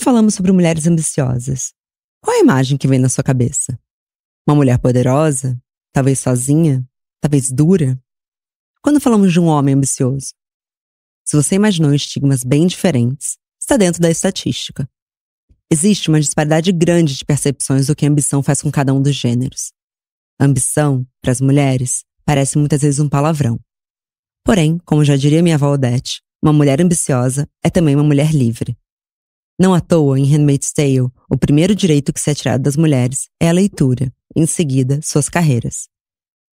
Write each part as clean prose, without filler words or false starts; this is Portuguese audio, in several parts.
falamos sobre mulheres ambiciosas, qual é a imagem que vem na sua cabeça? Uma mulher poderosa? Talvez sozinha? Talvez dura? Quando falamos de um homem ambicioso? Se você imaginou estigmas bem diferentes, está dentro da estatística. Existe uma disparidade grande de percepções do que a ambição faz com cada um dos gêneros. A ambição, para as mulheres, parece muitas vezes um palavrão. Porém, como já diria minha avó Odete, uma mulher ambiciosa é também uma mulher livre. Não à toa, em Handmaid's Tale, o primeiro direito que se é tirado das mulheres é a leitura, em seguida, suas carreiras.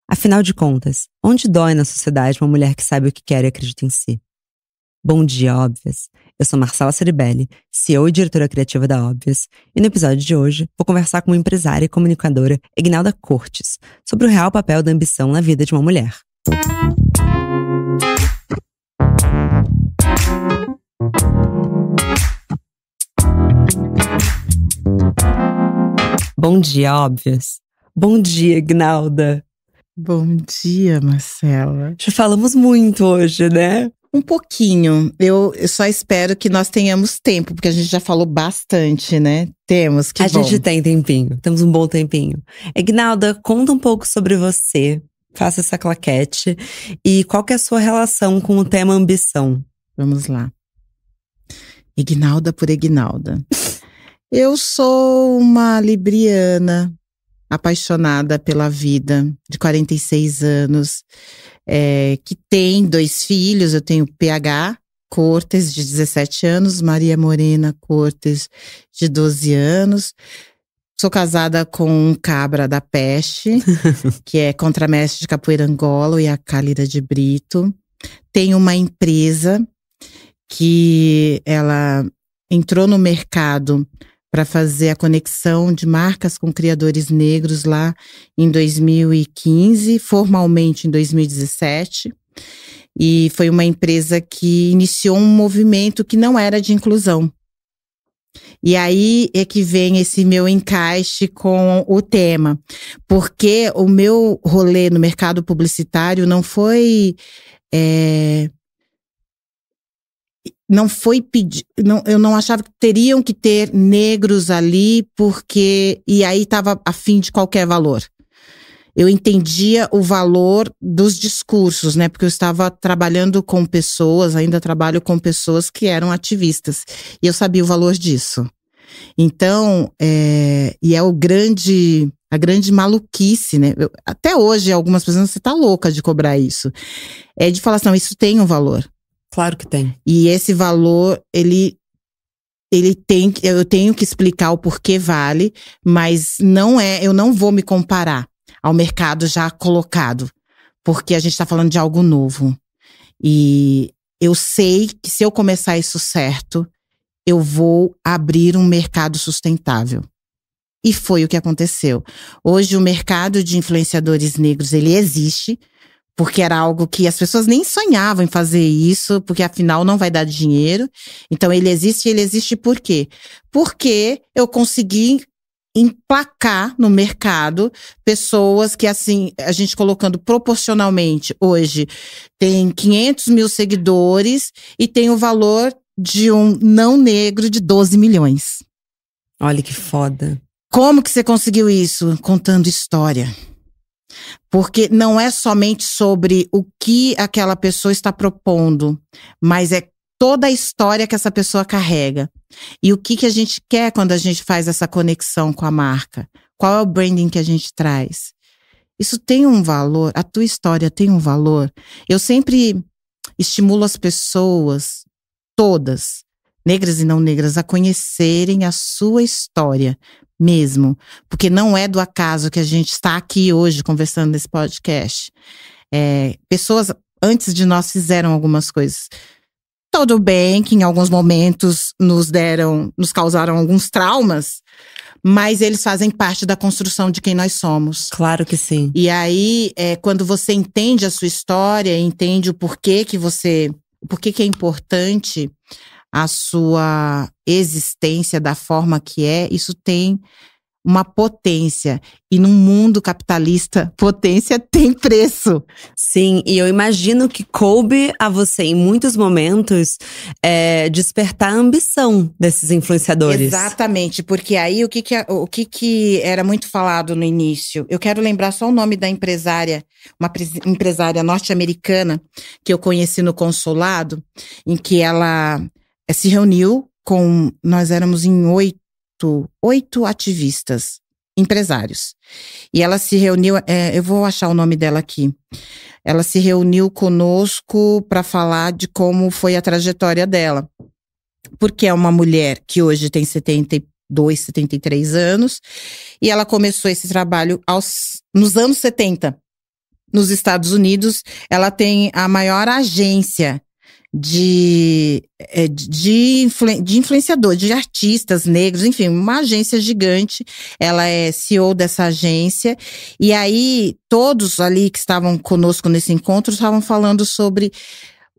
Afinal de contas, onde dói na sociedade uma mulher que sabe o que quer e acredita em si? Bom dia, Óbvias! Eu sou Marcela Ceribelli, CEO e diretora criativa da Óbvias, e no episódio de hoje vou conversar com uma empresária e comunicadora, Egnalda Cortes, sobre o real papel da ambição na vida de uma mulher. Bom dia, Óbvias! Bom dia, Egnalda! Bom dia, Marcela. Já falamos muito hoje, né? Um pouquinho. Eu só espero que nós tenhamos tempo, porque a gente já falou bastante, né? Temos, que bom. A gente tem tempinho, temos um bom tempinho. Egnalda, conta um pouco sobre você, faça essa claquete. E qual que é a sua relação com o tema ambição? Vamos lá. Egnalda por Egnalda. Eu sou uma libriana, apaixonada pela vida, de 46 anos, que tem 2 filhos. Eu tenho PH Cortes, de 17 anos, Maria Morena Cortes, de 12 anos. Sou casada com um cabra da peste, que é contramestre de capoeira Angola, e a Cálida de Brito. Tenho uma empresa que ela entrou no mercado para fazer a conexão de marcas com criadores negros lá em 2015, formalmente em 2017. E foi uma empresa que iniciou um movimento que não era de inclusão. E aí é que vem esse meu encaixe com o tema. Porque o meu rolê no mercado publicitário não foi pedir, eu não achava que teriam que ter negros ali, porque, e aí estava a fim de qualquer valor. Eu entendia o valor dos discursos, né? Porque eu estava trabalhando com pessoas, ainda trabalho com pessoas que eram ativistas. E eu sabia o valor disso. Então, e é a grande maluquice, né? Até hoje, algumas pessoas, você tá louca de cobrar isso. É de falar assim, não, isso tem um valor. Claro que tem. E esse valor, eu tenho que explicar o porquê vale, mas eu não vou me comparar ao mercado já colocado, porque a gente está falando de algo novo. E eu sei que se eu começar isso certo, eu vou abrir um mercado sustentável. E foi o que aconteceu. Hoje o mercado de influenciadores negros, ele existe, porque era algo que as pessoas nem sonhavam em fazer isso, porque afinal não vai dar dinheiro. Então ele existe por quê? Porque eu consegui emplacar no mercado pessoas que, assim, a gente colocando proporcionalmente, hoje tem 500 mil seguidores e tem o valor de um não negro de 12 milhões. Olha que foda. Como que você conseguiu isso? Contando história. Porque não é somente sobre o que aquela pessoa está propondo, mas é toda a história que essa pessoa carrega. E o que a gente quer quando a gente faz essa conexão com a marca? Qual é o branding que a gente traz? Isso tem um valor, a tua história tem um valor. Eu sempre estimulo as pessoas, todas, negras e não negras, a conhecerem a sua história mesmo. Porque não é do acaso que a gente está aqui hoje conversando nesse podcast. Pessoas antes de nós fizeram algumas coisas. Tudo bem que em alguns momentos nos causaram alguns traumas, mas eles fazem parte da construção de quem nós somos. Claro que sim. E aí, quando você entende a sua história, entende o porquê que é importante a sua existência da forma que é, isso tem uma potência. E num mundo capitalista, potência tem preço. Sim, e eu imagino que coube a você, em muitos momentos, despertar a ambição desses influenciadores. Exatamente, porque aí o que era muito falado no início? Eu quero lembrar só o nome da empresária, uma empresária norte-americana que eu conheci no consulado, em que ela se reuniu com, nós éramos em oito ativistas, empresários. E ela se reuniu, eu vou achar o nome dela aqui. Ela se reuniu conosco para falar de como foi a trajetória dela. Porque é uma mulher que hoje tem 72, 73 anos, e ela começou esse trabalho nos anos 70. Nos Estados Unidos, ela tem a maior agência de influenciador, de artistas negros, enfim, uma agência gigante. Ela é CEO dessa agência. E aí, todos ali que estavam conosco nesse encontro estavam falando sobre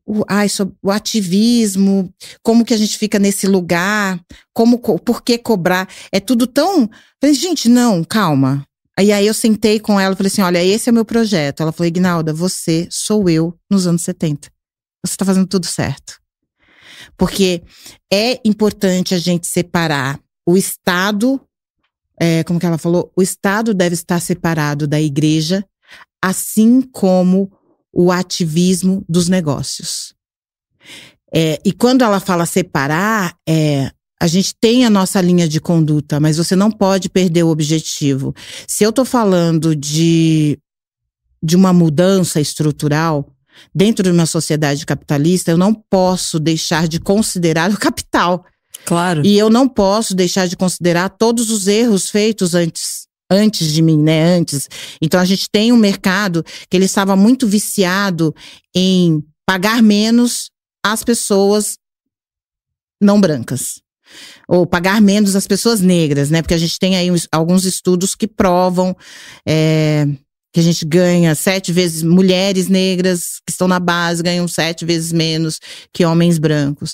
o ativismo, como que a gente fica nesse lugar, por que cobrar? É tudo tão... Falei, gente, não, calma. E aí eu sentei com ela e falei assim, olha, esse é o meu projeto. Ela falou, Ignalda, você sou eu nos anos 70. Você está fazendo tudo certo. Porque é importante a gente separar o Estado, como que ela falou? O Estado deve estar separado da igreja, assim como o ativismo dos negócios. E quando ela fala separar, a gente tem a nossa linha de conduta, mas você não pode perder o objetivo. Se eu estou falando de uma mudança estrutural dentro de uma sociedade capitalista, eu não posso deixar de considerar o capital. Claro. E eu não posso deixar de considerar todos os erros feitos antes de mim, né? Antes. Então a gente tem um mercado que ele estava muito viciado em pagar menos às pessoas não brancas. Ou pagar menos às pessoas negras, né? Porque a gente tem aí alguns estudos que provam que a gente ganha 7 vezes, mulheres negras que estão na base ganham 7 vezes menos que homens brancos.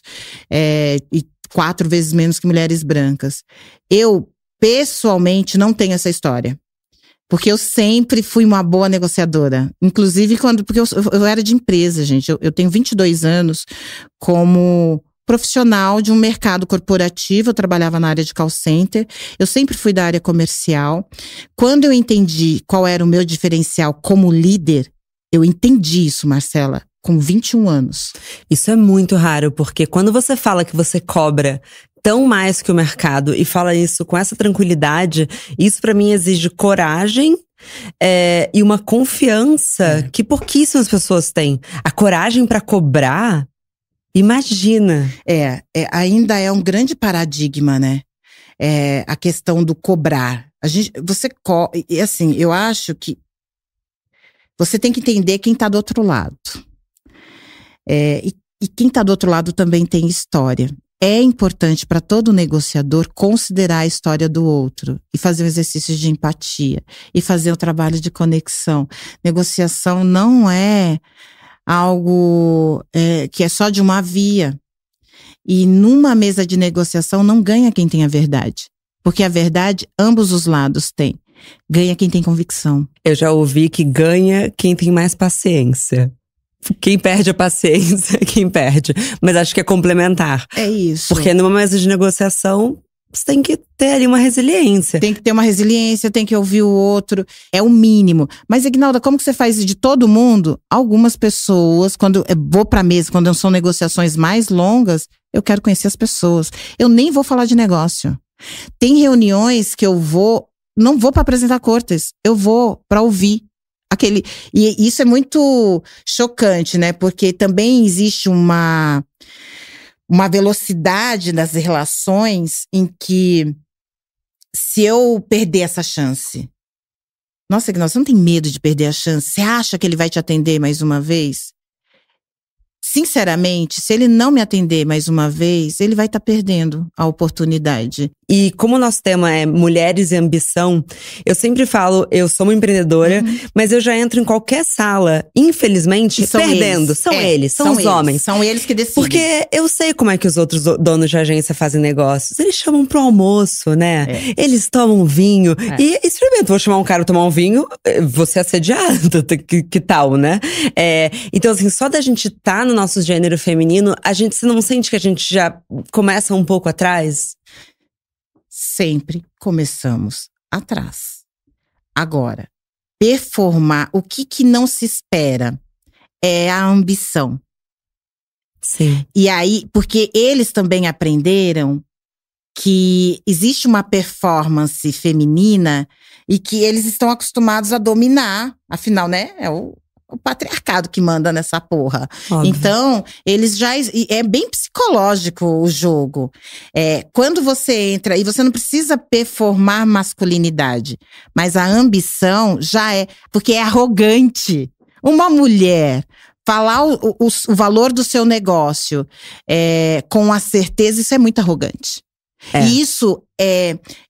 E 4 vezes menos que mulheres brancas. Eu, pessoalmente, não tenho essa história. Porque eu sempre fui uma boa negociadora. Inclusive, porque eu era de empresa, gente. Eu tenho 22 anos como profissional de um mercado corporativo, eu trabalhava na área de call center, eu sempre fui da área comercial. Quando eu entendi qual era o meu diferencial como líder, eu entendi isso, Marcela, com 21 anos. Isso é muito raro, porque quando você fala que você cobra tão mais que o mercado e fala isso com essa tranquilidade, isso pra mim exige coragem e uma confiança que pouquíssimas pessoas têm. A coragem pra cobrar, imagina. Ainda é um grande paradigma, né? A questão do cobrar. Assim, eu acho que você tem que entender quem tá do outro lado. E quem tá do outro lado também tem história. É importante para todo negociador considerar a história do outro e fazer um exercício de empatia e fazer o trabalho de conexão. Negociação não é algo que é só de uma via. E numa mesa de negociação não ganha quem tem a verdade. Porque a verdade, ambos os lados têm. Ganha quem tem convicção. Eu já ouvi que ganha quem tem mais paciência. Quem perde a paciência, quem perde. Mas acho que é complementar. É isso. Porque numa mesa de negociação, você tem que ter ali uma resiliência. Tem que ter uma resiliência, tem que ouvir o outro. É o mínimo. Mas, Ignalda, como que você faz isso de todo mundo? Algumas pessoas, quando eu vou pra mesa, quando são negociações mais longas, eu quero conhecer as pessoas. Eu nem vou falar de negócio. Tem reuniões que eu não vou pra apresentar cortes. Eu vou pra ouvir. E isso é muito chocante, né? Porque também existe uma velocidade das relações em que, se eu perder essa chance, nossa, Ignalda, você não tem medo de perder a chance? Você acha que ele vai te atender mais uma vez? Sinceramente, se ele não me atender mais uma vez, ele vai estar perdendo a oportunidade. E como o nosso tema é mulheres e ambição, eu sempre falo, eu sou uma empreendedora, mas eu já entro em qualquer sala, infelizmente, perdendo. São eles, são os homens. São eles que decidem. Porque eu sei como é que os outros donos de agência fazem negócios. Eles chamam pro almoço, né? Eles tomam vinho. E experimenta, vou chamar um cara tomar um vinho, você é assediado, que tal, né? Então, assim, só da gente estar no nosso gênero feminino, você não sente que a gente já começa um pouco atrás? Sempre começamos atrás. Agora, performar, o que não se espera é a ambição. Sim. E aí, porque eles também aprenderam que existe uma performance feminina e que eles estão acostumados a dominar. Afinal, né? É o patriarcado que manda nessa porra. Óbvio. Então, eles já… É bem psicológico o jogo. Quando você entra… E você não precisa performar masculinidade. Mas a ambição já é… Porque é arrogante. Uma mulher… Falar o valor do seu negócio com a certeza, isso é muito arrogante. E isso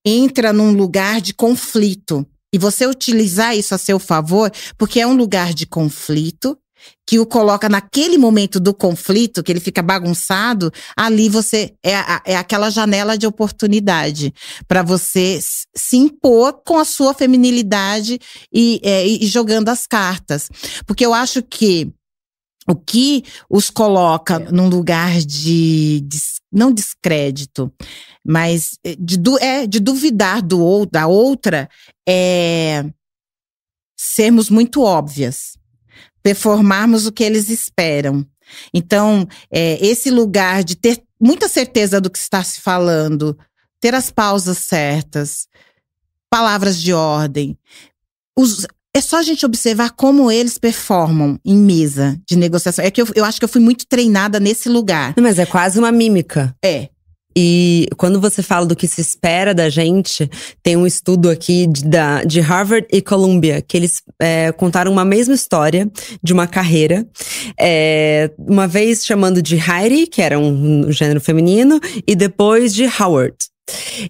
entra num lugar de conflito. E você utilizar isso a seu favor, porque é um lugar de conflito, que o coloca naquele momento do conflito, que ele fica bagunçado, ali você é aquela janela de oportunidade para você se impor com a sua feminilidade e jogando as cartas. Porque eu acho que o que os coloca num lugar de não descrédito, mas de duvidar da outra, é sermos muito óbvias, performarmos o que eles esperam. Então, esse lugar de ter muita certeza do que está se falando, ter as pausas certas, palavras de ordem, é só a gente observar como eles performam em mesa de negociação. É que eu acho que eu fui muito treinada nesse lugar. Mas é quase uma mímica. E quando você fala do que se espera da gente, tem um estudo aqui de Harvard e Columbia, que eles contaram uma mesma história de uma carreira. Uma vez chamando de Heidi, que era um gênero feminino, e depois de Howard.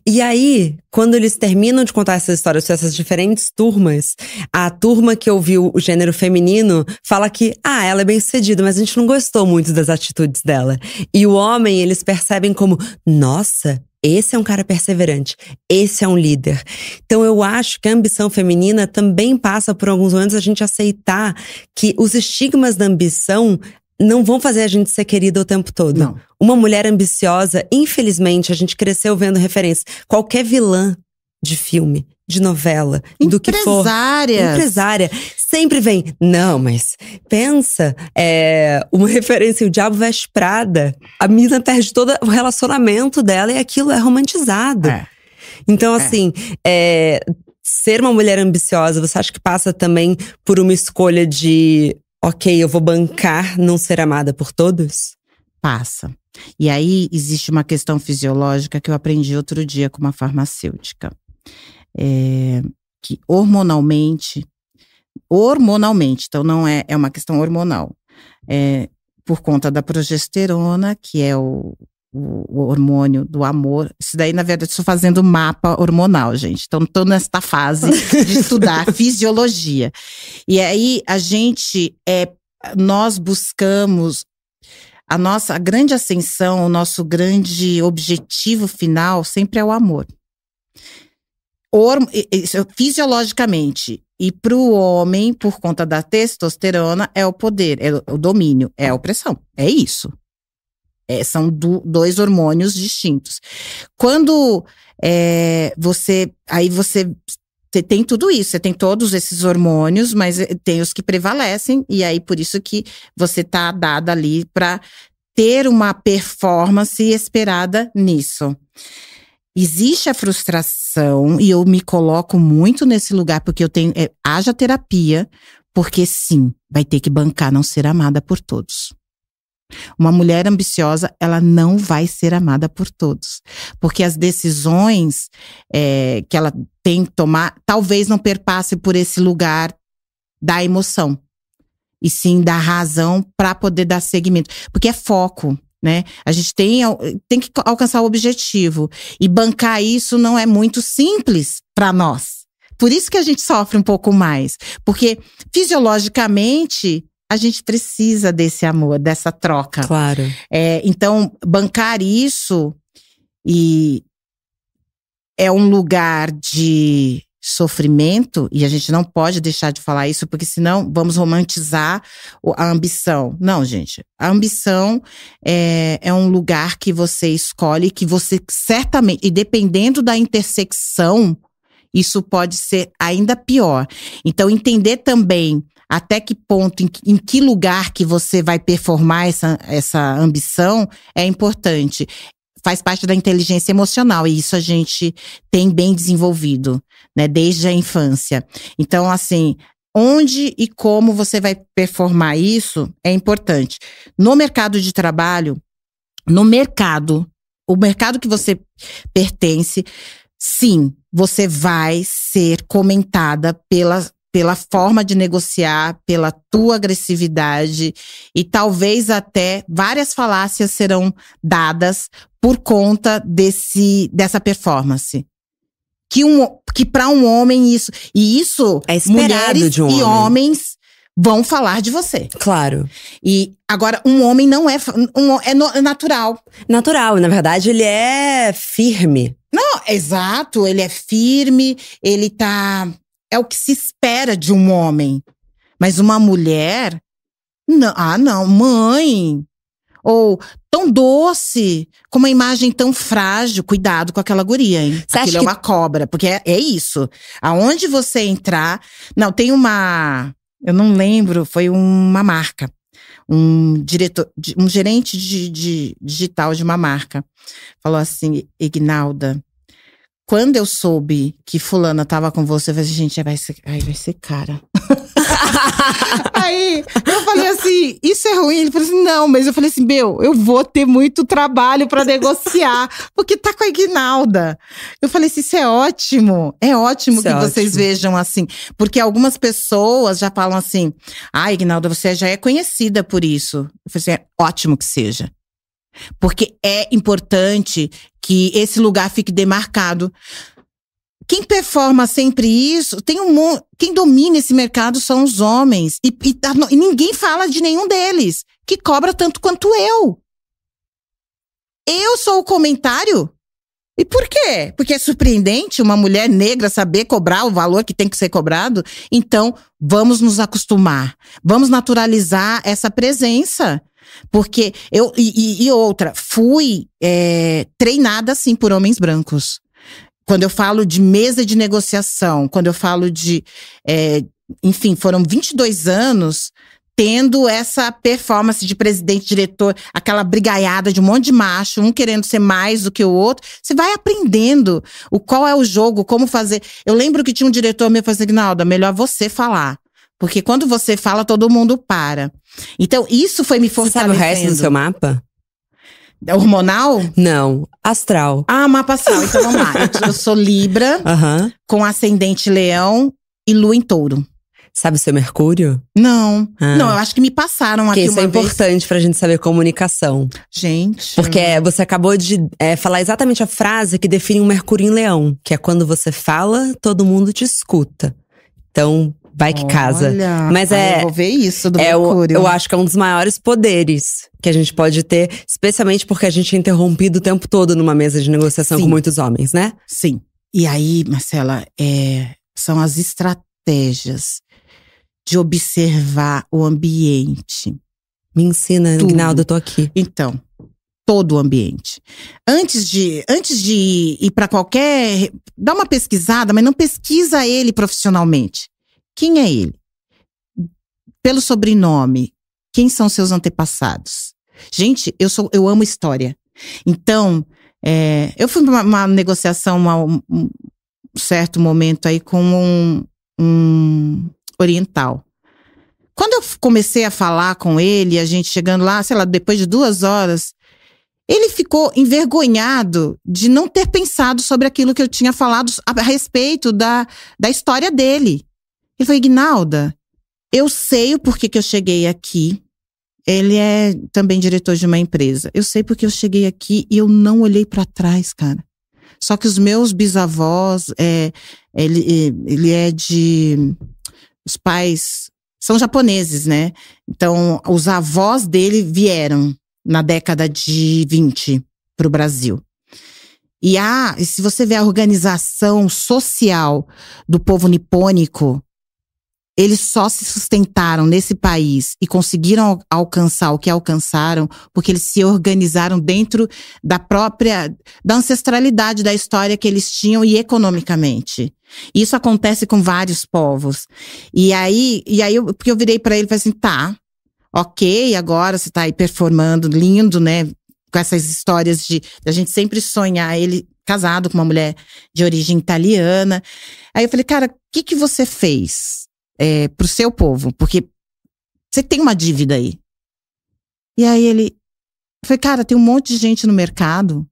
E aí, quando eles terminam de contar essas histórias, essas diferentes turmas, a turma que ouviu o gênero feminino fala que, ela é bem sucedida, mas a gente não gostou muito das atitudes dela. E o homem, eles percebem como, nossa, esse é um cara perseverante, esse é um líder. Então eu acho que a ambição feminina também passa por alguns momentos a gente aceitar que os estigmas da ambição não vão fazer a gente ser querida o tempo todo. Não. Uma mulher ambiciosa, infelizmente, a gente cresceu vendo referências. Qualquer vilã de filme, de novela, do que for. Empresária. Sempre vem, não, mas pensa, uma referência, o Diabo Veste Prada. A mina perde todo o relacionamento dela e aquilo é romantizado. Então, assim, ser uma mulher ambiciosa, você acha que passa também por uma escolha de… Ok, eu vou bancar não ser amada por todos? Passa. E aí existe uma questão fisiológica que eu aprendi outro dia com uma farmacêutica. Que hormonalmente, então não é uma questão hormonal. Por conta da progesterona, que é o hormônio do amor. Isso daí, na verdade, estou fazendo mapa hormonal, gente. Então, estou nesta fase de estudar fisiologia. E aí, nós buscamos a grande ascensão, o nosso grande objetivo final sempre é o amor. Fisiologicamente. E para o homem, por conta da testosterona, é o poder, é o domínio, é a opressão. É isso. São dois hormônios distintos. Quando você tem tudo isso, você tem todos esses hormônios, mas tem os que prevalecem, e aí por isso que você tá dada ali para ter uma performance esperada nisso. Existe a frustração, e eu me coloco muito nesse lugar, porque eu tenho… haja terapia, porque sim, vai ter que bancar não ser amada por todos. Uma mulher ambiciosa, ela não vai ser amada por todos. Porque as decisões que ela tem que tomar, talvez não perpasse por esse lugar da emoção. E sim da razão para poder dar seguimento. Porque é foco. né? A gente tem que alcançar o objetivo. E bancar isso não é muito simples para nós. Por isso que a gente sofre um pouco mais. Porque, fisiologicamente, a gente precisa desse amor, dessa troca. Claro. Então, bancar isso é um lugar de sofrimento, e a gente não pode deixar de falar isso, porque senão vamos romantizar a ambição. Não, gente. A ambição é um lugar que você escolhe, que você certamente, e dependendo da intersecção, isso pode ser ainda pior. Então, entender também até que ponto, em que lugar que você vai performar essa ambição é importante. Faz parte da inteligência emocional, e isso a gente tem bem desenvolvido, né, desde a infância. Então, assim, onde e como você vai performar isso é importante. No mercado de trabalho, o mercado que você pertence, sim, você vai ser comentada pela forma de negociar, pela tua agressividade, e talvez até várias falácias serão dadas por conta dessa performance. Que para um homem isso é esperado, mulheres de um e homens vão falar de você. Claro. E agora, um homem não é natural. Natural, na verdade ele é firme. Não, exato, ele é firme, ele tá… É o que se espera de um homem. Mas uma mulher… Não, mãe… Ou tão doce, com uma imagem tão frágil. Cuidado com aquela guria, hein? Aquilo é uma cobra, porque é isso. Aonde você entrar… Não, tem uma… Eu não lembro, foi uma marca. Um gerente de digital de uma marca. Falou assim: Ignalda, quando eu soube que fulana tava com você, eu falei, gente, vai ser cara. Aí, eu falei assim, isso é ruim? Ele falou assim, não, mas eu falei assim, eu vou ter muito trabalho pra negociar, porque tá com a Ignalda. Eu falei assim, isso é ótimo que vocês vejam assim, porque algumas pessoas já falam assim, Ignalda, você já é conhecida por isso. Eu falei assim, é ótimo que seja. Porque é importante que esse lugar fique demarcado. Quem performa sempre isso, quem domina esse mercado são os homens. E ninguém fala de nenhum deles, que cobra tanto quanto eu. Eu sou o comentário? E por quê? Porque é surpreendente uma mulher negra saber cobrar o valor que tem que ser cobrado? Então, vamos nos acostumar. Vamos naturalizar essa presença. Porque outra, fui treinada assim por homens brancos. Quando eu falo de mesa de negociação, quando eu falo de… enfim, foram 22 anos tendo essa performance de presidente, diretor, aquela brigaiada de um monte de macho, um querendo ser mais do que o outro. Você vai aprendendo qual é o jogo, como fazer. Eu lembro que tinha um diretor meu que falou assim, Ignalda, melhor você falar. Porque quando você fala, todo mundo para. Então, isso foi me fortalecendo. Você sabe o resto do seu mapa? Hormonal? Não, astral. Mapa astral. Então, vamos lá. Eu sou Libra, com ascendente Leão e Lua em Touro. Sabe o seu Mercúrio? Não. Não, eu acho que me passaram aqui uma vez. Isso é importante pra gente saber comunicação. Gente… Porque você acabou de falar exatamente a frase que define um Mercúrio em Leão. Que é quando você fala, todo mundo te escuta. Então… vai que casa. Mas eu vou ver isso do Mercúrio. Eu acho que é um dos maiores poderes que a gente pode ter, especialmente porque a gente é interrompido o tempo todo numa mesa de negociação com muitos homens, né? Sim. E aí, Marcela, são as estratégias de observar o ambiente. Me ensina, Ignalda, eu tô aqui. Então, todo o ambiente. Antes de ir pra qualquer… dá uma pesquisada, mas não pesquisa ele profissionalmente. Quem é ele? Pelo sobrenome, quem são seus antepassados? Gente, eu amo história. Então, eu fui para uma negociação um certo momento aí com um oriental. Quando eu comecei a falar com ele, a gente chegando lá, sei lá, depois de 2 horas, ele ficou envergonhado de não ter pensado sobre aquilo que eu tinha falado a respeito da história dele. Ele falou, Ignalda, eu sei o porquê que eu cheguei aqui. ele é também diretor de uma empresa. Eu sei porque eu cheguei aqui e eu não olhei para trás, cara. Só que os meus bisavós, ele é de... Os pais são japoneses, né? Então, os avós dele vieram na década de 20 para o Brasil. E se você vê a organização social do povo nipônico, eles só se sustentaram nesse país e conseguiram alcançar o que alcançaram porque eles se organizaram dentro da ancestralidade da história que eles tinham e economicamente. Isso acontece com vários povos. Porque eu virei para ele e falei assim, tá, ok, agora você tá aí performando, lindo, né? Com essas histórias de a gente sempre sonhar, ele casado com uma mulher de origem italiana. Aí eu falei, cara, o que você fez pro seu povo? Porque você tem uma dívida aí. E aí eu falei, cara, tem um monte de gente no mercado,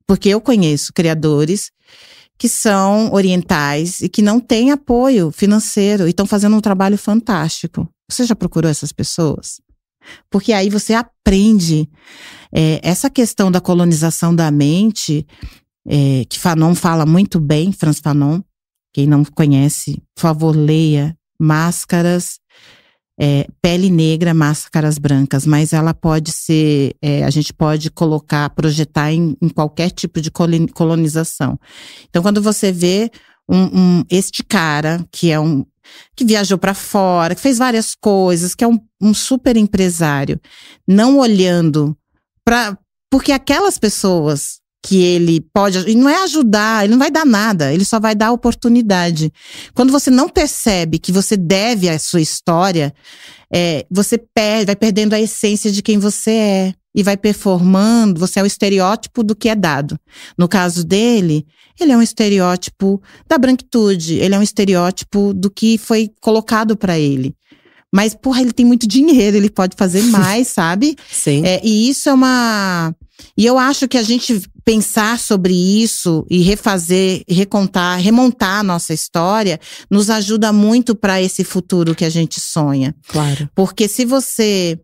porque eu conheço criadores que são orientais e que não têm apoio financeiro e estão fazendo um trabalho fantástico. Você já procurou essas pessoas? Porque aí você aprende essa questão da colonização da mente, que Fanon fala muito bem, Frantz Fanon. Quem não conhece, por favor, leia Máscaras, Pele Negra, Máscaras Brancas. Mas ela pode ser, a gente pode projetar em qualquer tipo de colonização. Então, quando você vê este cara, que viajou para fora, que fez várias coisas, que é um super empresário, não olhando porque aquelas pessoas que ele pode, e não é ajudar, ele não vai dar nada, ele só vai dar oportunidade. Quando você não percebe que você deve a sua história, você vai perdendo a essência de quem você é. E vai performando, você é o estereótipo do que é dado. No caso dele, ele é um estereótipo da branquitude, ele é um estereótipo do que foi colocado pra ele. Mas, porra, ele tem muito dinheiro, ele pode fazer mais, sabe? Sim. E isso E eu acho que a gente pensar sobre isso e remontar a nossa história, nos ajuda muito para esse futuro que a gente sonha. Claro. Porque se você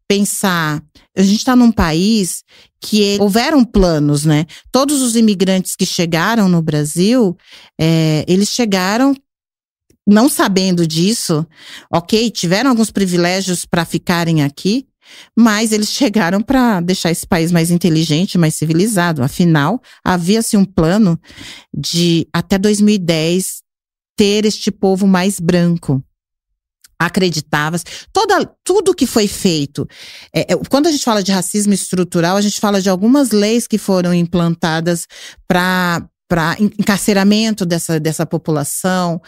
pensar, a gente está num país que houveram planos, né? Todos os imigrantes que chegaram no Brasil, eles chegaram não sabendo disso, ok? Tiveram alguns privilégios para ficarem aqui, mas eles chegaram para deixar esse país mais inteligente, mais civilizado. Afinal, havia-se um plano de, até 2010, ter este povo mais branco. Acreditava-se. Tudo que foi feito. Quando a gente fala de racismo estrutural, a gente fala de algumas leis que foram implantadas para encarceramento dessa população,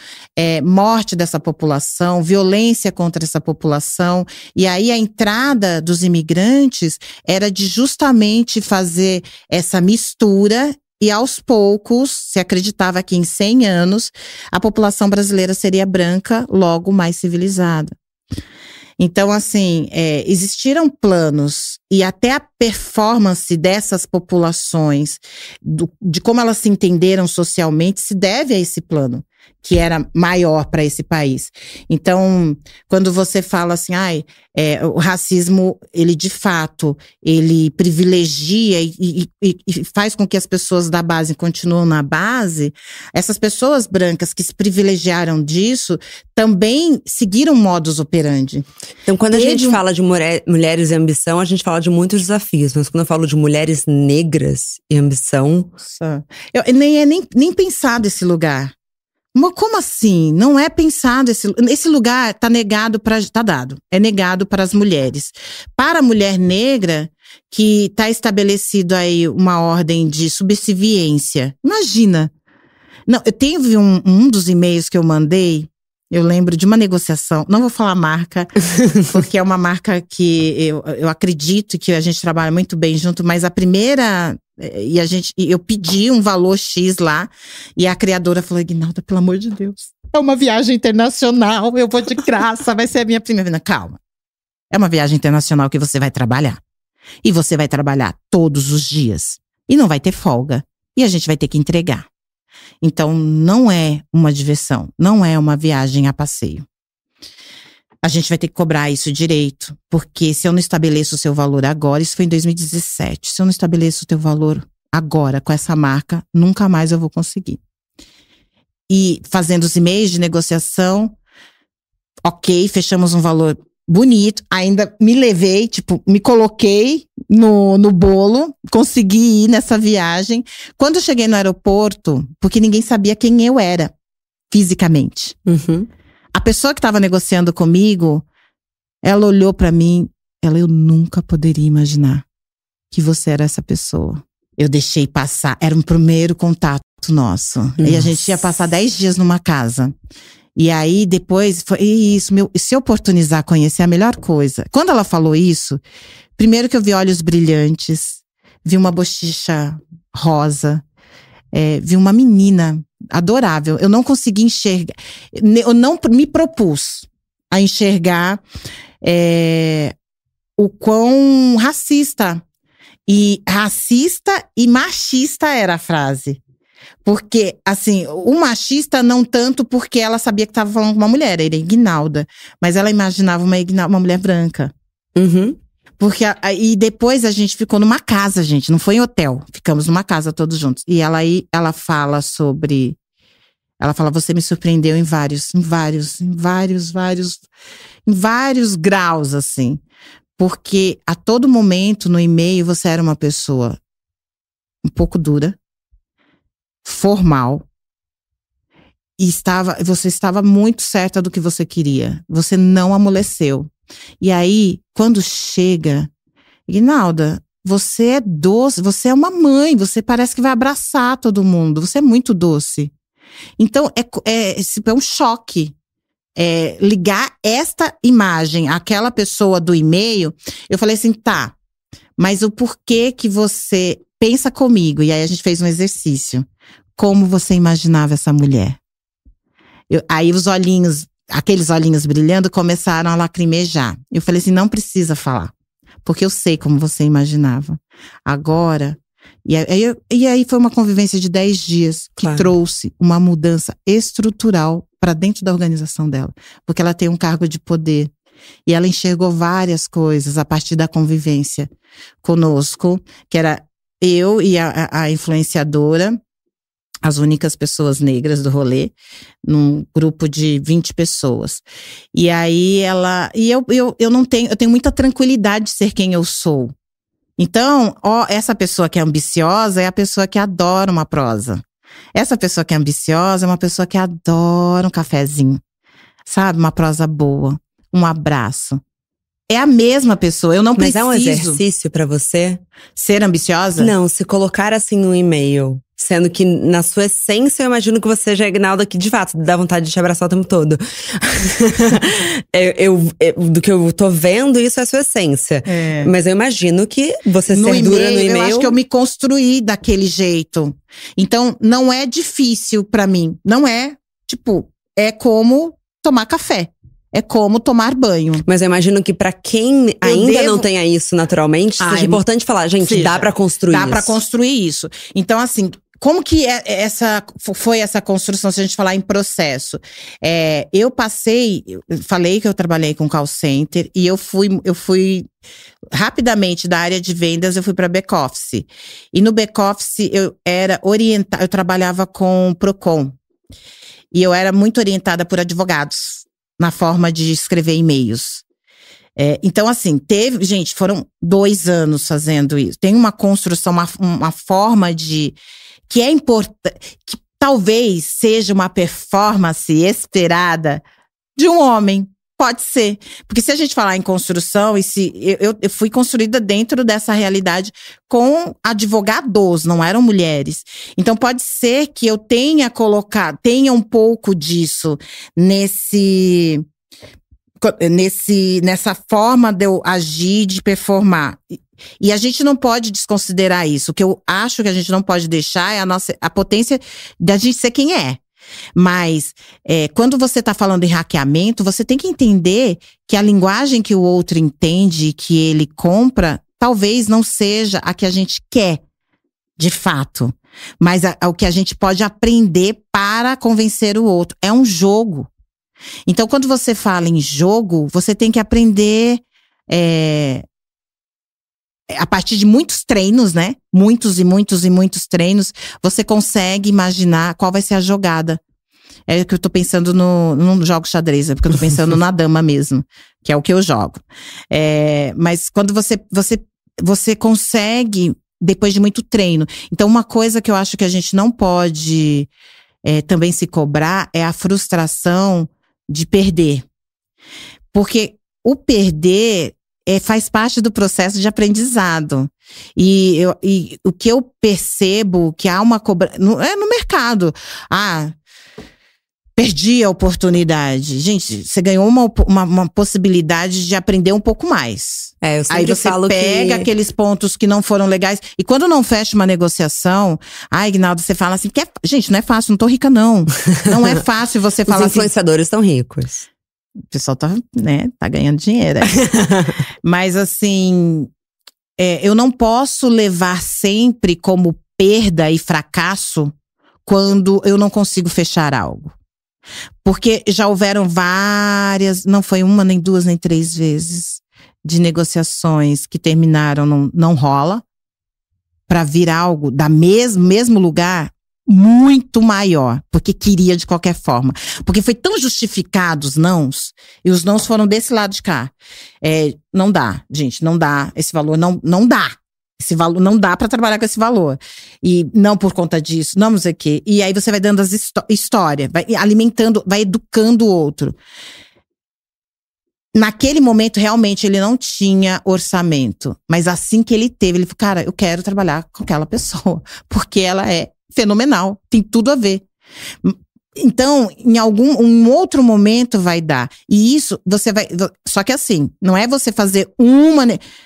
morte dessa população, violência contra essa população. E aí a entrada dos imigrantes era de justamente fazer essa mistura. E aos poucos, se acreditava que em 100 anos, a população brasileira seria branca, logo mais civilizada. Então, assim, existiram planos e até a performance dessas populações, de como elas se entenderam socialmente, se deve a esse plano, que era maior para esse país. Então, quando você fala assim, o racismo, ele de fato, ele privilegia e faz com que as pessoas da base continuem na base, essas pessoas brancas que se privilegiaram disso, também seguiram modus operandi. Então, quando a gente fala de mulheres e ambição, a gente fala de muitos desafios. Mas quando eu falo de mulheres negras e ambição… Nem pensado esse lugar. Mas como assim? Não é pensado esse lugar tá negado tá dado. É negado para as mulheres. Para a mulher negra, que tá estabelecido aí uma ordem de subserviência. Imagina. Não, eu teve um dos e-mails que eu mandei, eu lembro de uma negociação, não vou falar marca, porque é uma marca que eu acredito que a gente trabalha muito bem junto, mas a primeira… eu pedi um valor X lá, e a criadora falou, Ignalda, pelo amor de Deus, é uma viagem internacional, eu vou de graça, vai ser a minha primeira. Calma, é uma viagem internacional que você vai trabalhar, e você vai trabalhar todos os dias, e não vai ter folga, e a gente vai ter que entregar. Então não é uma diversão, não é uma viagem a passeio. a gente vai ter que cobrar isso direito. Porque se eu não estabeleço o seu valor agora, isso foi em 2017. Se eu não estabeleço o teu valor agora com essa marca, nunca mais eu vou conseguir. E fazendo os e-mails de negociação, ok, fechamos um valor bonito, ainda me levei, tipo, me coloquei no bolo, consegui ir nessa viagem. Quando eu cheguei no aeroporto, porque ninguém sabia quem eu era, fisicamente. Uhum. A pessoa que estava negociando comigo, ela olhou pra mim, eu nunca poderia imaginar que você era essa pessoa. Eu deixei passar, era um primeiro contato nosso. Nossa. E a gente ia passar 10 dias numa casa. E aí depois, foi isso, se oportunizar conhecer é a melhor coisa. Quando ela falou isso, primeiro que eu vi olhos brilhantes, vi uma bochecha rosa, vi uma menina adorável. Eu não consegui enxergar, eu não me propus a enxergar o quão racista e machista era a frase. Porque, assim, o machista não tanto porque ela sabia que estava falando com uma mulher, era Ignalda, mas ela imaginava uma mulher branca. Uhum. Porque, e depois a gente ficou numa casa, gente, não foi em hotel, ficamos numa casa todos juntos. E ela fala sobre, você me surpreendeu em vários graus, assim. Porque a todo momento no e-mail você era uma pessoa um pouco dura, formal, e você estava muito certa do que você queria. Você não amoleceu. E aí, quando chega, Ignalda, você é doce, você é uma mãe, você parece que vai abraçar todo mundo, você é muito doce. Então, é um choque. Ligar esta imagem àquela pessoa do e-mail, eu falei assim, tá, mas o porquê que você pensa comigo? E aí a gente fez um exercício. Como você imaginava essa mulher? Aí os olhinhos, aqueles olhinhos brilhando, começaram a lacrimejar. Eu falei assim, não precisa falar, porque eu sei como você imaginava. Agora, e aí foi uma convivência de 10 dias que trouxe uma mudança estrutural para dentro da organização dela, porque ela tem um cargo de poder. E ela enxergou várias coisas a partir da convivência conosco, que era eu e a influenciadora, as únicas pessoas negras do rolê, num grupo de 20 pessoas. E aí eu tenho muita tranquilidade de ser quem eu sou. Então, essa pessoa que é ambiciosa é a pessoa que adora uma prosa. Essa pessoa que é ambiciosa é uma pessoa que adora um cafezinho, sabe? Uma prosa boa, um abraço. É a mesma pessoa, eu não preciso… Mas é um exercício pra você? Ser ambiciosa? Não, se colocar assim no e-mail, sendo que na sua essência eu imagino que você já é Ignalda que de fato dá vontade de te abraçar o tempo todo. Do que eu tô vendo, isso é a sua essência. Mas eu imagino que você ser dura no e-mail… Eu acho que eu me construí daquele jeito. Então, não é difícil pra mim. Não é, é como tomar café. É como tomar banho. Mas eu imagino que pra quem ainda não tenha isso naturalmente, seja importante falar, gente, dá pra construir isso. Dá pra construir isso. Então, assim, como que foi essa construção, se a gente falar em processo? Eu falei que eu trabalhei com call center e eu fui rapidamente da área de vendas, eu fui para back office. E no back office eu era orientada, eu trabalhava com Procon. E eu era muito orientada por advogados na forma de escrever e-mails. Então, assim, foram 2 anos fazendo isso. Tem uma construção, uma forma que é importante, que talvez seja uma performance esperada de um homem. Pode ser. Porque se a gente falar em construção, eu fui construída dentro dessa realidade com advogados, não eram mulheres. Então pode ser que eu tenha um pouco disso nessa forma de eu agir, de performar. E a gente não pode desconsiderar isso. O que eu acho que a gente não pode deixar é a potência da gente ser quem é. Mas quando você está falando em hackeamento, você tem que entender que a linguagem que o outro entende, que ele compra, talvez não seja a que a gente quer, de fato. Mas o que a gente pode aprender para convencer o outro. É um jogo. Então, quando você fala em jogo, você tem que aprender a partir de muitos treinos, né? Muitos e muitos e muitos treinos, você consegue imaginar qual vai ser a jogada. É que eu tô pensando não jogo xadrez, é porque eu tô pensando na dama mesmo, que é o que eu jogo. Mas quando você consegue, depois de muito treino. Então, uma coisa que eu acho que a gente não pode também se cobrar é a frustração de perder. Porque o perder faz parte do processo de aprendizado. E o que eu percebo que há uma cobrança no mercado. Perdi a oportunidade. Gente, você ganhou uma possibilidade de aprender um pouco mais. Eu sempre Aí você falo pega aqueles pontos que não foram legais. E quando não fecha uma negociação, Ignaldo, você fala assim, gente, não é fácil, não tô rica não. Não é fácil você falar assim. Os influenciadores estão ricos. O pessoal tá ganhando dinheiro. Mas assim, eu não posso levar sempre como perda e fracasso quando eu não consigo fechar algo. Porque já houveram várias, não foi uma, nem duas, nem três vezes, de negociações que terminaram, não rola, para vir algo da mesmo lugar muito maior, porque queria de qualquer forma. Porque foi tão justificado os nãos, e os nãos foram desse lado de cá. Não dá, gente, não dá, esse valor não dá. Esse valor não dá para trabalhar com esse valor. E não por conta disso, não sei o quê. E aí você vai dando as histórias, vai alimentando, vai educando o outro. Naquele momento, realmente, ele não tinha orçamento. Mas assim que ele teve, ele falou, cara, eu quero trabalhar com aquela pessoa. Porque ela é fenomenal, tem tudo a ver. Então, em um outro momento vai dar. E isso, você vai… Só que assim, não é você fazer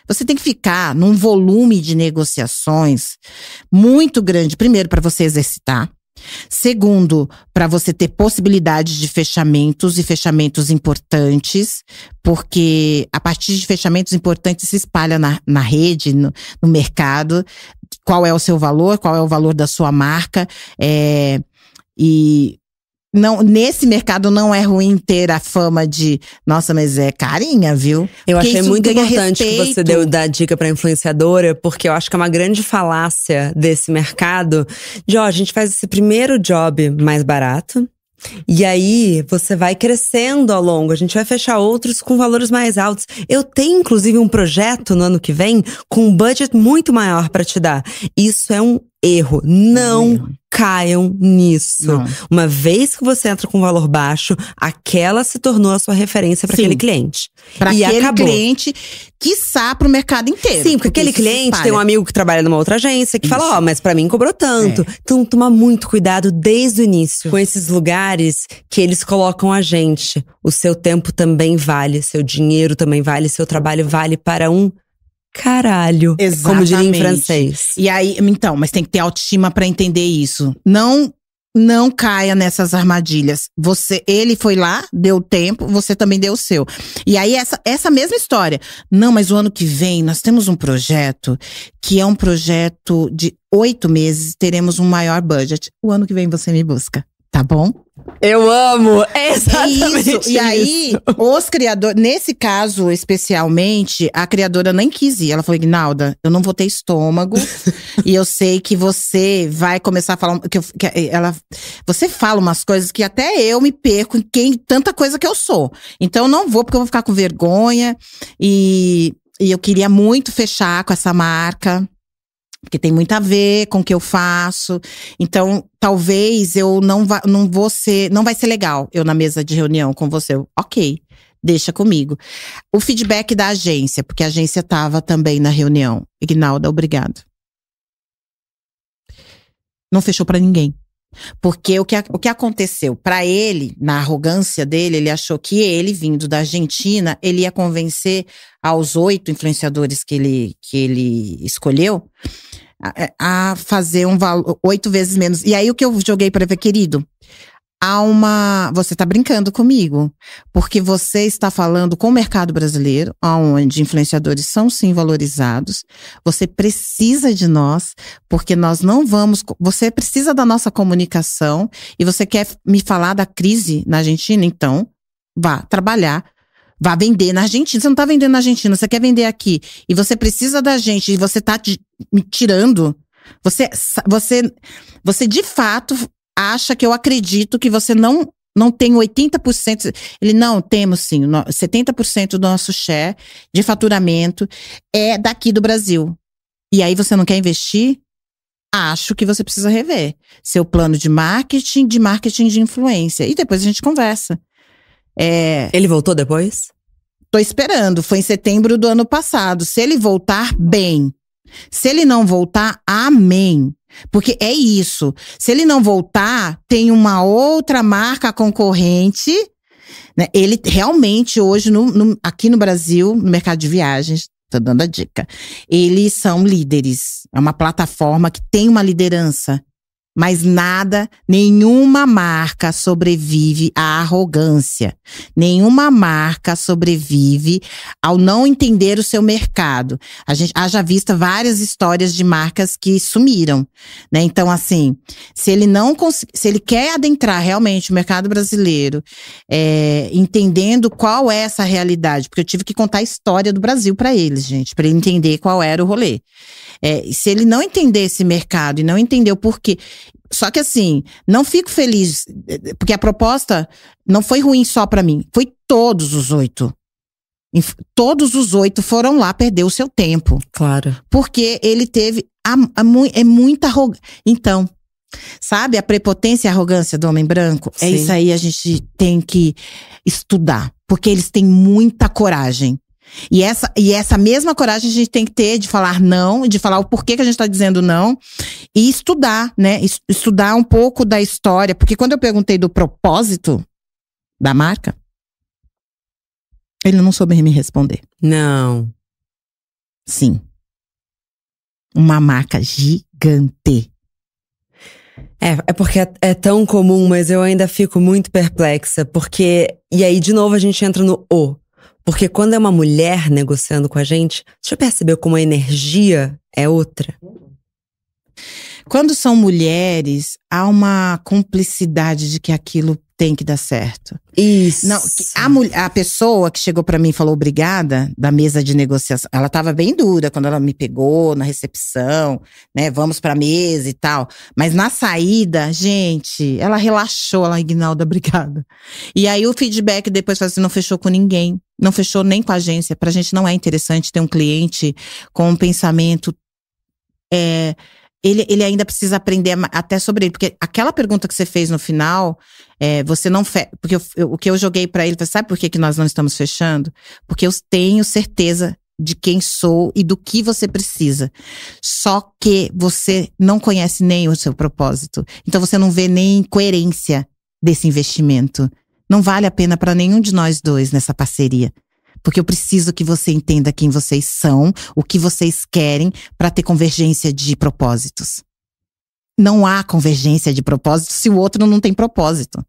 você tem que ficar num volume de negociações muito grande. Primeiro, para você exercitar. Segundo, para você ter possibilidades de fechamentos e fechamentos importantes. Porque a partir de fechamentos importantes se espalha na rede, no mercado. Qual é o seu valor? Qual é o valor da sua marca? Não, nesse mercado não é ruim ter a fama de, nossa, mas é carinha, viu? Eu porque achei muito importante respeito. Que você deu da dica pra influenciadora, porque eu acho que é uma grande falácia desse mercado de, a gente faz esse primeiro job mais barato. E aí, você vai crescendo ao longo. A gente vai fechar outros com valores mais altos. Eu tenho, inclusive, um projeto no ano que vem com um budget muito maior pra te dar. Isso é um erro. Não caiam nisso. Não. Uma vez que você entra com um valor baixo, aquela se tornou a sua referência para aquele cliente. Para aquele cliente, quiçá pro mercado inteiro. Sim, porque aquele cliente tem um amigo que trabalha numa outra agência que fala, mas pra mim cobrou tanto. É. Então, toma muito cuidado desde o início com esses lugares que eles colocam a gente. O seu tempo também vale, seu dinheiro também vale, seu trabalho vale para um caralho. Exatamente. Como diria em francês. E aí, então, mas tem que ter autoestima pra entender isso. Não caia nessas armadilhas. Ele foi lá, deu tempo, você também deu o seu. E aí, essa mesma história. Não, mas o ano que vem, nós temos um projeto que é um projeto de 8 meses, teremos um maior budget. O ano que vem você me busca, tá bom? Eu amo! É exatamente isso. E aí, os criadores, nesse caso especialmente, a criadora nem quis ir. Ela falou, Ignalda, eu não vou ter estômago. E eu sei que você vai começar a falar… Você fala umas coisas que até eu me perco em tanta coisa que eu sou. Então eu não vou, porque eu vou ficar com vergonha. E eu queria muito fechar com essa marca. Porque tem muito a ver com o que eu faço. Então, talvez eu não vai ser legal eu na mesa de reunião com você. Ok, deixa comigo. O feedback da agência, porque a agência estava também na reunião. Ignalda, obrigado. Não fechou para ninguém. Porque o que aconteceu? Para ele, na arrogância dele, ele achou que ele, vindo da Argentina, ele ia convencer aos 8 influenciadores que ele escolheu a fazer um valor 8 vezes menos. E aí o que eu joguei para ver, querido, você tá brincando comigo, porque você está falando com o mercado brasileiro, onde influenciadores são sim valorizados. Você precisa de nós, porque nós não vamos… Você precisa da nossa comunicação e você quer me falar da crise na Argentina? Então, vá trabalhar, vá vender na Argentina. Você não tá vendendo na Argentina, você quer vender aqui. E você precisa da gente, e você tá me tirando. Você de fato acha que eu acredito que você não tem 80%. Ele, não, temos sim. 70% do nosso share de faturamento é daqui do Brasil. E aí você não quer investir? Acho que você precisa rever seu plano de marketing de influência. E depois a gente conversa. Ele voltou depois? Tô esperando. Foi em setembro do ano passado. Se ele voltar, bem. Se ele não voltar, amém. Porque é isso. Se ele não voltar, tem uma outra marca concorrente, né? Ele realmente hoje, aqui no Brasil, no mercado de viagens, tô dando a dica, eles são líderes. É uma plataforma que tem uma liderança. Mas nenhuma marca sobrevive à arrogância. Nenhuma marca sobrevive ao não entender o seu mercado. A gente haja vista várias histórias de marcas que sumiram, né? Então, assim, se ele quer adentrar realmente o mercado brasileiro, entendendo qual é essa realidade, porque eu tive que contar a história do Brasil para eles, gente, para ele entender qual era o rolê. Se ele não entender esse mercado e não entender o porquê. Só que assim, não fico feliz, porque a proposta não foi ruim só pra mim, foi todos os 8. Todos os 8 foram lá perder o seu tempo. Claro. Porque ele teve muita arrogância. Então, sabe a prepotência e a arrogância do homem branco? Sim. É isso aí, a gente tem que estudar, porque eles têm muita coragem. E essa mesma coragem a gente tem que ter de falar não, de falar o porquê que a gente está dizendo não, e estudar, né? Estudar um pouco da história. Porque quando eu perguntei do propósito da marca, ele não soube me responder. Não. Sim. Uma marca gigante. É porque é tão comum, mas eu ainda fico muito perplexa. Porque, e aí de novo a gente entra no o. Porque quando é uma mulher negociando com a gente, você já percebeu como a energia é outra? Quando são mulheres, há uma cumplicidade de que aquilo tem que dar certo. Isso. Não, a pessoa que chegou pra mim e falou obrigada, da mesa de negociação, ela tava bem dura quando ela me pegou na recepção, né? Vamos pra mesa e tal. Mas na saída, gente, ela relaxou, ela, Ignalda, obrigada. E aí o feedback depois foi assim, não fechou com ninguém. Não fechou nem com a agência. Pra gente não é interessante ter um cliente com um pensamento… Ele ainda precisa aprender até sobre ele. Porque aquela pergunta que você fez no final, você não fecha. Porque o que eu joguei pra ele, sabe por que nós não estamos fechando? Porque eu tenho certeza de quem sou e do que você precisa. Só que você não conhece nem o seu propósito. Então você não vê nem coerência desse investimento. Não vale a pena pra nenhum de nós dois nessa parceria. Porque eu preciso que você entenda quem vocês são, o que vocês querem para ter convergência de propósitos. Não há convergência de propósitos se o outro não tem propósito.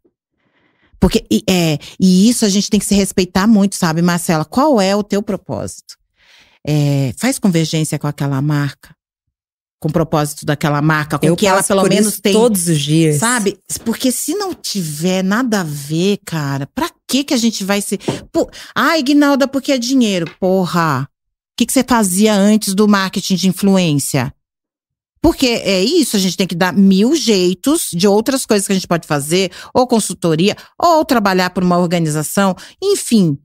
Porque, e isso a gente tem que se respeitar muito, sabe, Marcela? Qual é o teu propósito? Faz convergência com aquela marca? Com o propósito daquela marca, com que ela pelo menos tem… todos os dias. Sabe? Porque se não tiver nada a ver, cara, pra que a gente vai se… Ignalda, porque é dinheiro. Porra! O que você fazia antes do marketing de influência? Porque é isso, a gente tem que dar 1000 jeitos de outras coisas que a gente pode fazer, ou consultoria, ou trabalhar por uma organização, enfim.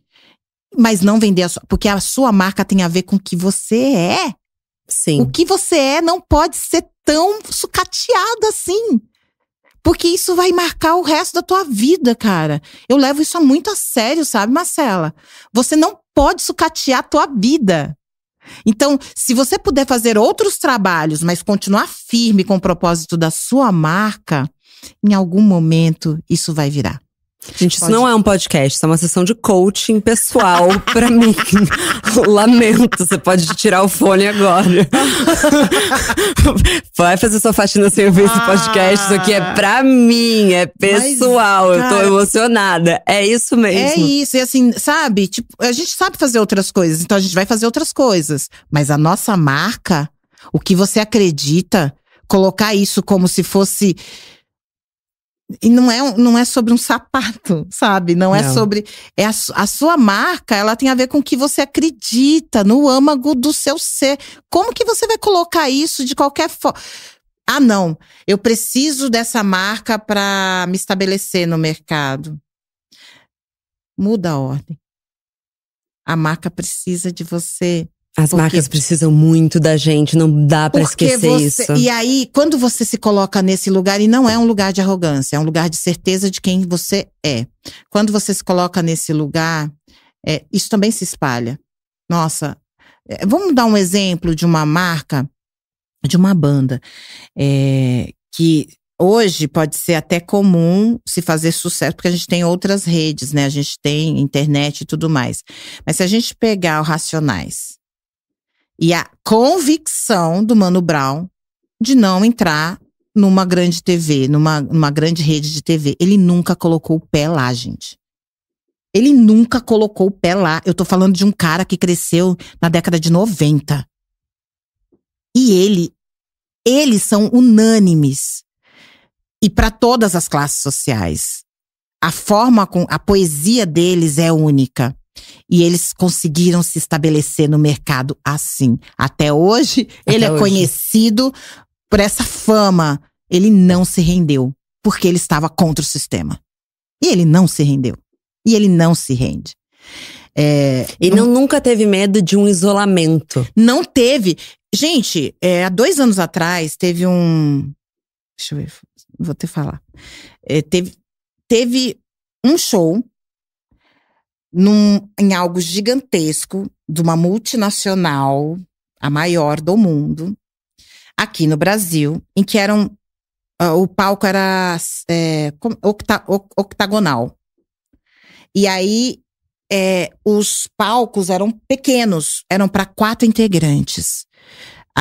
Mas não vender porque a sua marca tem a ver com o que você é. Sim. O que você é não pode ser tão sucateado assim. Porque isso vai marcar o resto da tua vida, cara. Eu levo isso muito a sério, sabe, Marcela? Você não pode sucatear a tua vida. Então, se você puder fazer outros trabalhos, mas continuar firme com o propósito da sua marca, em algum momento isso vai virar. Gente, isso não é um podcast, isso é uma sessão de coaching pessoal pra mim. Lamento, você pode tirar o fone agora. Vai fazer sua faxina sem ouvir esse podcast. Isso aqui é pra mim, é pessoal. Mas, cara, eu tô emocionada. É isso mesmo. É isso, e assim, sabe? Tipo, a gente sabe fazer outras coisas, então a gente vai fazer outras coisas. Mas a nossa marca, o que você acredita, colocar isso como se fosse… E não é sobre um sapato, sabe? Não é sobre… a sua marca, ela tem a ver com o que você acredita, no âmago do seu ser. Como que você vai colocar isso de qualquer forma? Ah, não, eu preciso dessa marca para me estabelecer no mercado. Muda a ordem. A marca precisa de você. As marcas precisam muito da gente, não dá pra esquecer isso. E aí, quando você se coloca nesse lugar, e não é um lugar de arrogância, é um lugar de certeza de quem você é. Quando você se coloca nesse lugar, isso também se espalha. Nossa, vamos dar um exemplo de uma marca, de uma banda, que hoje pode ser até comum se fazer sucesso, porque a gente tem outras redes, né? A gente tem internet e tudo mais. Mas se a gente pegar o Racionais e a convicção do Mano Brown de não entrar numa grande TV, numa grande rede de TV, ele nunca colocou o pé lá, gente. Ele nunca colocou o pé lá. Eu tô falando de um cara que cresceu na década de 90. E eles são unânimes. E para todas as classes sociais. A poesia deles é única. E eles conseguiram se estabelecer no mercado assim. Até hoje, ele é conhecido por essa fama. Ele não se rendeu, porque ele estava contra o sistema. E ele não se rendeu. E ele não se rende. Nunca teve medo de um isolamento. Não teve. Gente, há 2 anos atrás, teve um… Deixa eu ver, vou te falar. Teve um show em algo gigantesco, de uma multinacional, a maior do mundo, aqui no Brasil, em que o palco era octagonal. E aí, os palcos eram pequenos, eram para 4 integrantes.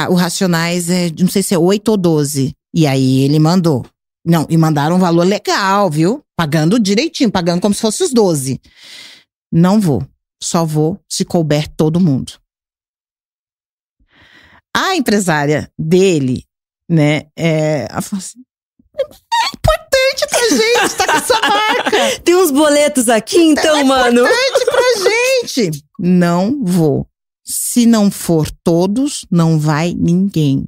O Racionais, não sei se é 8 ou 12. E aí ele mandou. Não, e mandaram um valor legal, viu? Pagando direitinho, pagando como se fosse os 12. Não vou. Só vou se couber todo mundo. A empresária dele, né, ela falou assim, é importante pra gente, tá com essa marca. Tem uns boletos aqui, então, mano. É importante pra gente. Não vou. Se não for todos, não vai ninguém.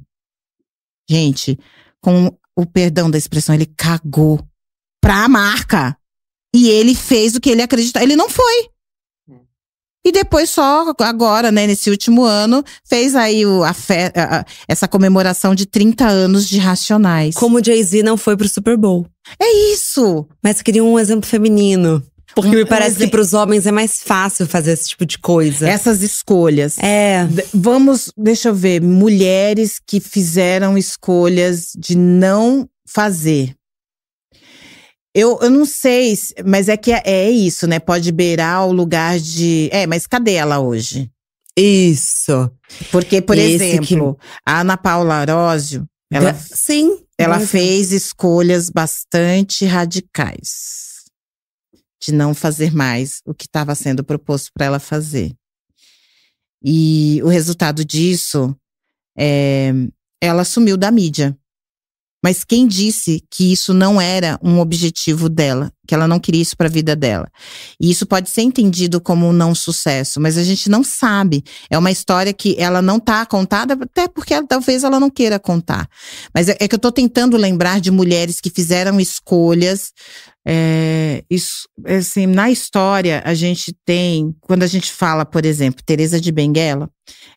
Gente, com o perdão da expressão, ele cagou pra marca. E ele fez o que ele acreditava. Ele não foi. E depois só agora, né, nesse último ano, fez aí essa comemoração de 30 anos de Racionais. Como o Jay-Z não foi pro Super Bowl. É isso! Mas queria um exemplo feminino. Porque me parece que pros homens é mais fácil fazer esse tipo de coisa. Essas escolhas. Deixa eu ver, mulheres que fizeram escolhas de não fazer. Eu não sei, mas é isso, né? Pode beirar o lugar de… mas cadê ela hoje? Isso. Porque, por exemplo, a Ana Paula Arósio, ela fez escolhas bastante radicais. De não fazer mais o que estava sendo proposto para ela fazer. E o resultado disso, ela sumiu da mídia. Mas quem disse que isso não era um objetivo dela? Que ela não queria isso para a vida dela? E isso pode ser entendido como um não sucesso, mas a gente não sabe. É uma história que ela não está contada, até porque talvez ela não queira contar. Mas é que eu estou tentando lembrar de mulheres que fizeram escolhas. Assim, na história, a gente tem… Quando a gente fala, por exemplo, Teresa de Benguela,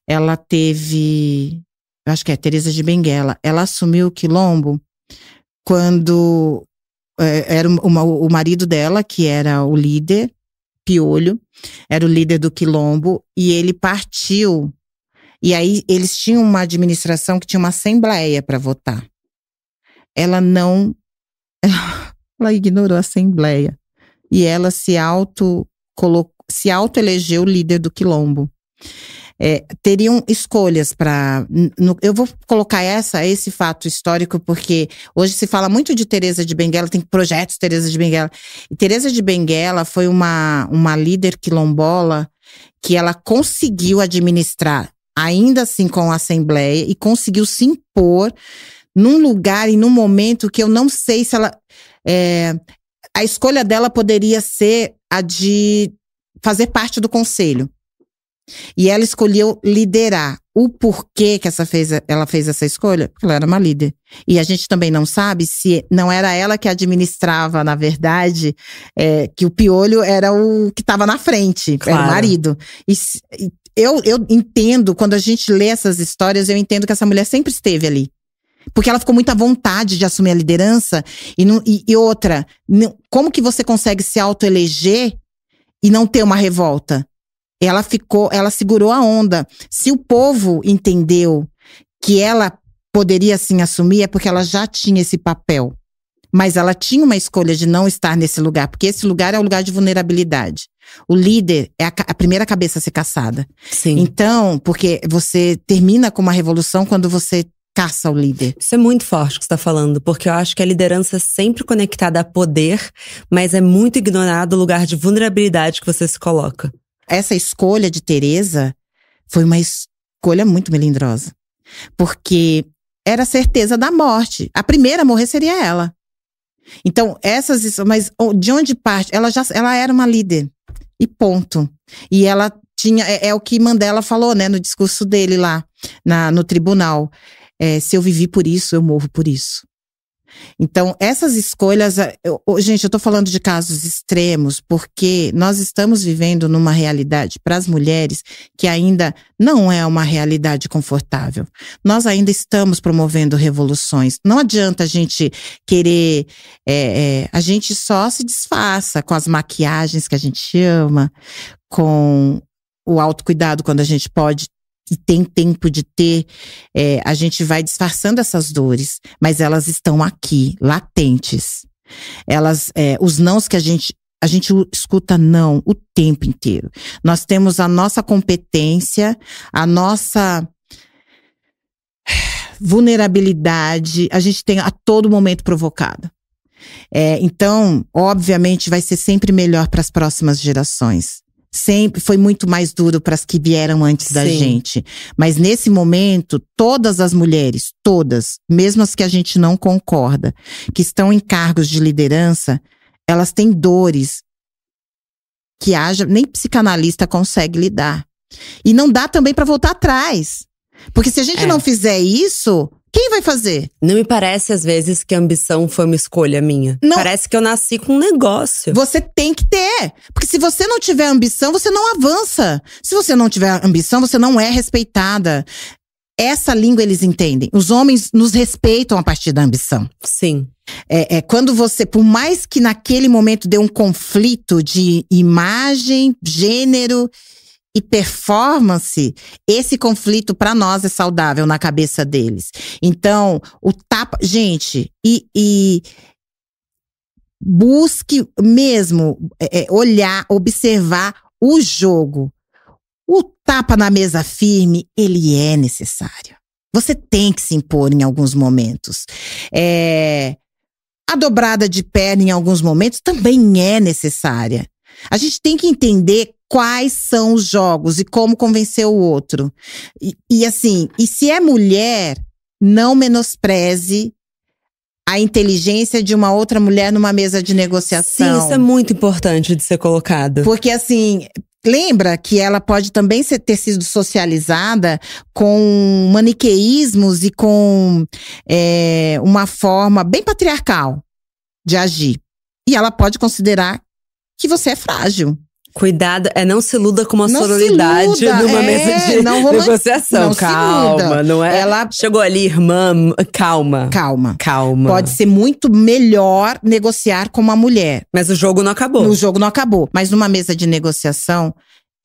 ela teve… Eu acho que é Teresa de Benguela. Ela assumiu o Quilombo quando era o marido dela, que era o líder, Piolho, era o líder do Quilombo, e ele partiu. E aí eles tinham uma administração que tinha uma assembleia para votar. Ela ignorou a assembleia. E ela se auto-elegeu líder do Quilombo. Teriam escolhas para… Eu vou colocar esse fato histórico porque hoje se fala muito de Teresa de Benguela, tem projetos Teresa de Benguela. E Teresa de Benguela foi uma líder quilombola que ela conseguiu administrar, ainda assim com a Assembleia, e conseguiu se impor num lugar e num momento que eu não sei se ela… A escolha dela poderia ser a de fazer parte do conselho. E ela escolheu liderar. O porquê que ela fez essa escolha? Porque ela era uma líder. E a gente também não sabe se não era ela que administrava, na verdade, que o piolho era o que estava na frente, Claro. era o marido. Eu entendo, quando a gente lê essas histórias, eu entendo que essa mulher sempre esteve ali. Porque ela ficou muito à vontade de assumir a liderança. E outra, como que você consegue se autoeleger e não ter uma revolta? Ela segurou a onda. Se o povo entendeu que ela poderia sim assumir, é porque ela já tinha esse papel. Mas ela tinha uma escolha de não estar nesse lugar, porque esse lugar é o lugar de vulnerabilidade. O líder é a primeira cabeça a ser caçada. Sim. Então, porque você termina com uma revolução quando você caça o líder. Isso é muito forte o que você está falando, porque eu acho que a liderança é sempre conectada a poder, mas é muito ignorado o lugar de vulnerabilidade que você se coloca. Essa escolha de Teresa foi uma escolha muito melindrosa. Porque era a certeza da morte. A primeira a morrer seria ela. Então, mas de onde parte? Ela era uma líder. E ponto. E ela tinha, é o que Mandela falou, né, no discurso dele lá, no tribunal. Se eu vivi por isso, eu morro por isso. Então, essas escolhas… gente, eu tô falando de casos extremos porque nós estamos vivendo numa realidade para as mulheres que ainda não é uma realidade confortável. Nós ainda estamos promovendo revoluções. Não adianta a gente querer… a gente só se disfarça com as maquiagens que a gente ama, com o autocuidado quando a gente pode e tem tempo de ter, a gente vai disfarçando essas dores, mas elas estão aqui, latentes. Os nãos que a gente escuta não o tempo inteiro. Nós temos a nossa competência, a nossa vulnerabilidade, a gente tem a todo momento provocada. Então, obviamente, vai ser sempre melhor para as próximas gerações. Sempre foi muito mais duro para as que vieram antes da gente. Mas nesse momento, todas as mulheres, todas, mesmo as que a gente não concorda, que estão em cargos de liderança, elas têm dores que nem psicanalista consegue lidar. E não dá também para voltar atrás. Porque se a gente não fizer isso… quem vai fazer? Não me parece, às vezes, que a ambição foi uma escolha minha. Não. Parece que eu nasci com um negócio. Você tem que ter. Porque se você não tiver ambição, você não avança. Se você não tiver ambição, você não é respeitada. Essa língua eles entendem. Os homens nos respeitam a partir da ambição. Sim. Quando você, por mais que naquele momento dê um conflito de imagem, gênero e performance, esse conflito para nós é saudável na cabeça deles. Então, o tapa… gente, e busque mesmo olhar, observar o jogo. O tapa na mesa firme, ele é necessário. Você tem que se impor em alguns momentos. A dobrada de perna em alguns momentos também é necessária. A gente tem que entender quais são os jogos e como convencer o outro. E se é mulher, não menospreze a inteligência de uma outra mulher numa mesa de negociação. Sim, isso é muito importante de ser colocado. Porque lembra que ela pode também ter sido socializada com maniqueísmos e com uma forma bem patriarcal de agir. E ela pode considerar que você é frágil. Cuidado, não se iluda com uma sororidade numa mesa de negociação. Não calma, não é? Ela chegou ali, irmã, calma. Calma. Pode ser muito melhor negociar com uma mulher. Mas o jogo não acabou. O jogo não acabou. Mas numa mesa de negociação,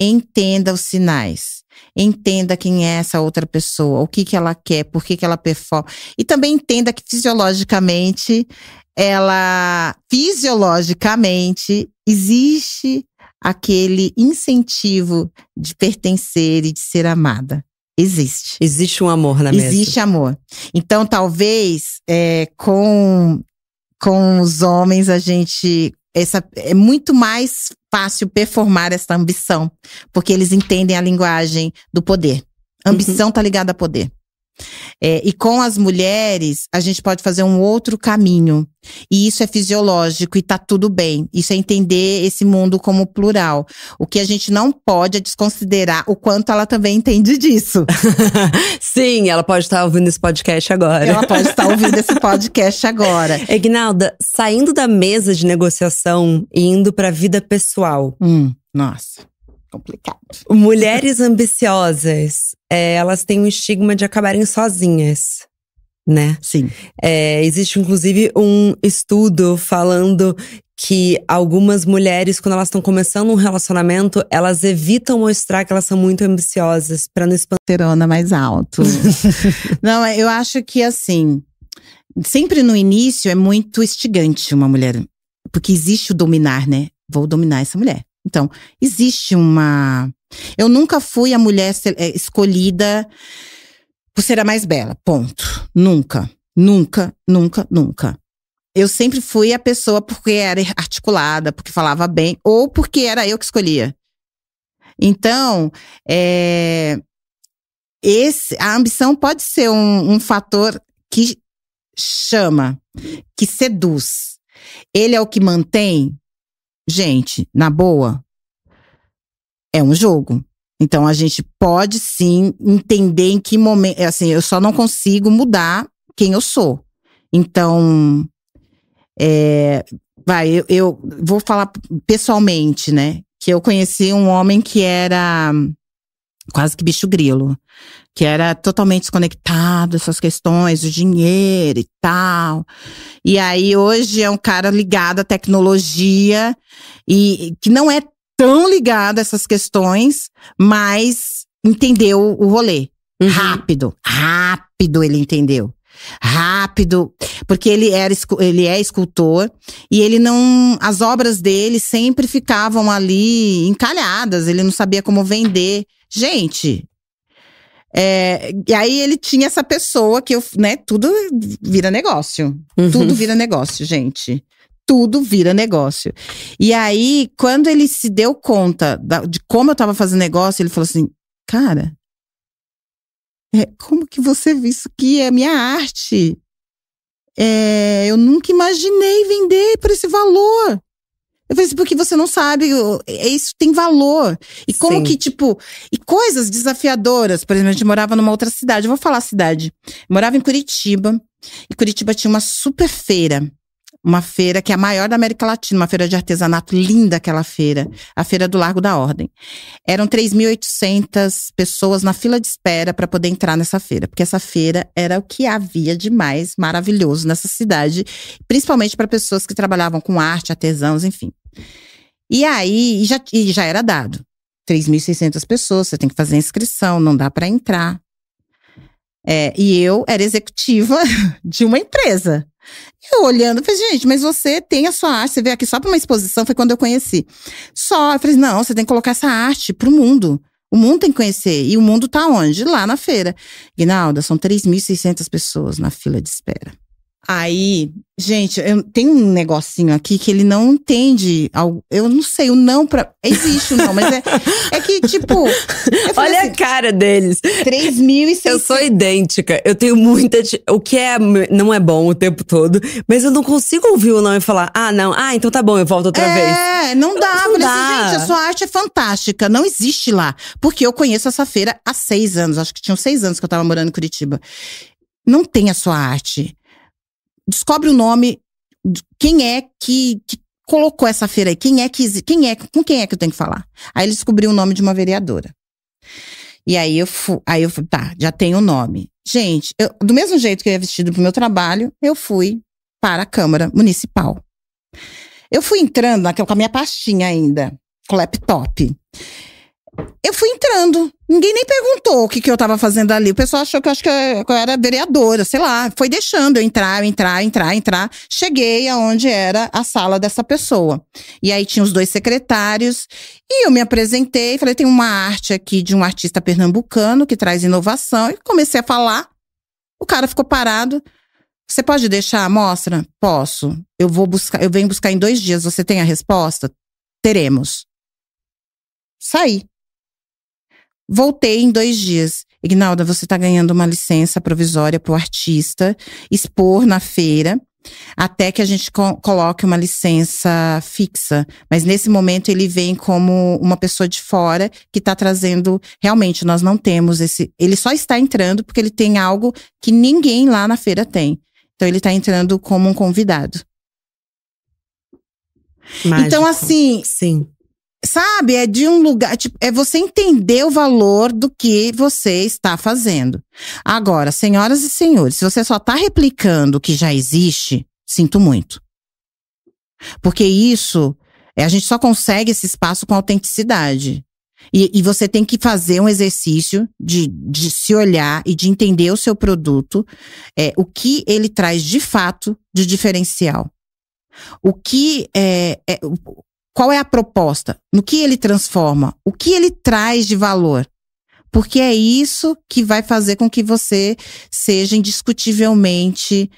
entenda os sinais. Entenda quem é essa outra pessoa, o que ela quer, por que ela performa. E também entenda que fisiologicamente existe aquele incentivo de pertencer e de ser amada. Existe. Existe um amor na mesa. Existe amor. Então, talvez, com os homens, é muito mais fácil performar essa ambição. Porque eles entendem a linguagem do poder. Ambição tá ligada a poder. E com as mulheres, a gente pode fazer um outro caminho. E isso é fisiológico e tá tudo bem. Isso é entender esse mundo como plural. O que a gente não pode é desconsiderar o quanto ela também entende disso. Sim, ela pode estar ouvindo esse podcast agora. Ela pode estar ouvindo esse podcast agora. Eguinalda, saindo da mesa de negociação e indo pra vida pessoal. Nossa, complicado. Mulheres ambiciosas, elas têm um estigma de acabarem sozinhas, né? Sim. Existe inclusive um estudo falando que algumas mulheres, quando elas estão começando um relacionamento, elas evitam mostrar que elas são muito ambiciosas pra não expandir. Testosterona mais alto. Não, eu acho que assim, sempre no início é muito instigante uma mulher. Porque existe o dominar, né? Vou dominar essa mulher. Então, existe uma… Eu nunca fui a mulher escolhida por ser a mais bela, ponto. Nunca, nunca, nunca, nunca. Eu sempre fui a pessoa porque era articulada, porque falava bem, ou porque era eu que escolhia. Então, a ambição pode ser um fator que chama, que seduz. Ele é o que mantém? Gente, na boa, é um jogo. Então, a gente pode sim entender em que momento… Assim, eu só não consigo mudar quem eu sou. Então, eu vou falar pessoalmente, né? Que eu conheci um homem que era quase que bicho grilo. Que era totalmente desconectado, essas questões do dinheiro e tal. E aí, hoje é um cara ligado à tecnologia e que não é tão ligado a essas questões, mas entendeu o rolê. Uhum. Rápido ele entendeu. Rápido, porque ele é escultor e ele não… As obras dele sempre ficavam ali encalhadas, ele não sabia como vender. Gente… e aí ele tinha essa pessoa que tudo vira negócio. Uhum. Tudo vira negócio, gente. Tudo vira negócio. E aí, quando ele se deu conta de como eu tava fazendo negócio, ele falou assim, cara, como que você viu isso aqui? É minha arte. Eu nunca imaginei vender por esse valor. Eu falei assim, porque você não sabe, isso tem valor. E como que, e coisas desafiadoras. Por exemplo, a gente morava numa outra cidade, eu vou falar a cidade. Eu morava em Curitiba, e Curitiba tinha uma super feira. Uma feira que é a maior da América Latina, uma feira de artesanato, linda aquela feira. A Feira do Largo da Ordem. Eram 3.800 pessoas na fila de espera para poder entrar nessa feira. Porque essa feira era o que havia de mais maravilhoso nessa cidade. Principalmente para pessoas que trabalhavam com arte, artesãos, enfim. E aí, já era dado. 3.600 pessoas, você tem que fazer a inscrição, não dá para entrar. E eu era executiva de uma empresa. Eu olhando, falei, gente, mas você tem a sua arte, você veio aqui só pra uma exposição, foi quando eu conheci. Eu falei, não, você tem que colocar essa arte pro mundo. O mundo tem que conhecer. E o mundo tá onde? Lá na feira. Guinalda, são 3.600 pessoas na fila de espera. Aí, gente, tem um negocinho aqui que ele não entende. Eu não sei, o não pra… Existe o não, mas é que, Olha assim, a cara deles. 3.600. Eu sou idêntica. Eu tenho muita… O que não é bom o tempo todo. Mas eu não consigo ouvir o não e falar, não, então tá bom, eu volto outra vez. Não dá. Não Falei dá. assim, gente, a sua arte é fantástica. Não existe lá. Porque eu conheço essa feira há 6 anos. Acho que tinham 6 anos que eu tava morando em Curitiba. Não tem a sua arte. Descobre o nome, quem é que colocou essa feira aí, com quem é que eu tenho que falar? Aí ele descobriu o nome de uma vereadora. E aí eu fui, tá, já tem o nome. Gente, do mesmo jeito que eu ia vestido pro meu trabalho, eu fui para a Câmara Municipal. Eu fui entrando com a minha pastinha ainda, com o laptop. Eu fui entrando, ninguém nem perguntou o que eu tava fazendo ali. O pessoal achou que eu era vereadora, sei lá. Foi deixando eu entrar. Cheguei aonde era a sala dessa pessoa. E aí tinha os 2 secretários. E eu me apresentei, falei, tem uma arte aqui de um artista pernambucano que traz inovação. E comecei a falar. O cara ficou parado. Você pode deixar a amostra? Posso. Eu venho buscar em 2 dias. Você tem a resposta? Teremos. Saí. Voltei em 2 dias. Ignalda, você tá ganhando uma licença provisória pro artista expor na feira, até que a gente coloque uma licença fixa. Mas nesse momento ele vem como uma pessoa de fora que tá trazendo… Realmente, nós não temos esse… Ele só está entrando porque ele tem algo que ninguém lá na feira tem. Então ele tá entrando como um convidado. Mágico. Então assim… Sim. Sabe, é de um lugar… Tipo, é você entender o valor do que você está fazendo. Agora, senhoras e senhores, se você só está replicando o que já existe, sinto muito. Porque isso… a gente só consegue esse espaço com autenticidade. E você tem que fazer um exercício de se olhar e de entender o seu produto, o que ele traz de fato de diferencial. O que qual é a proposta? No que ele transforma? O que ele traz de valor? Porque é isso que vai fazer com que você seja indiscutivelmente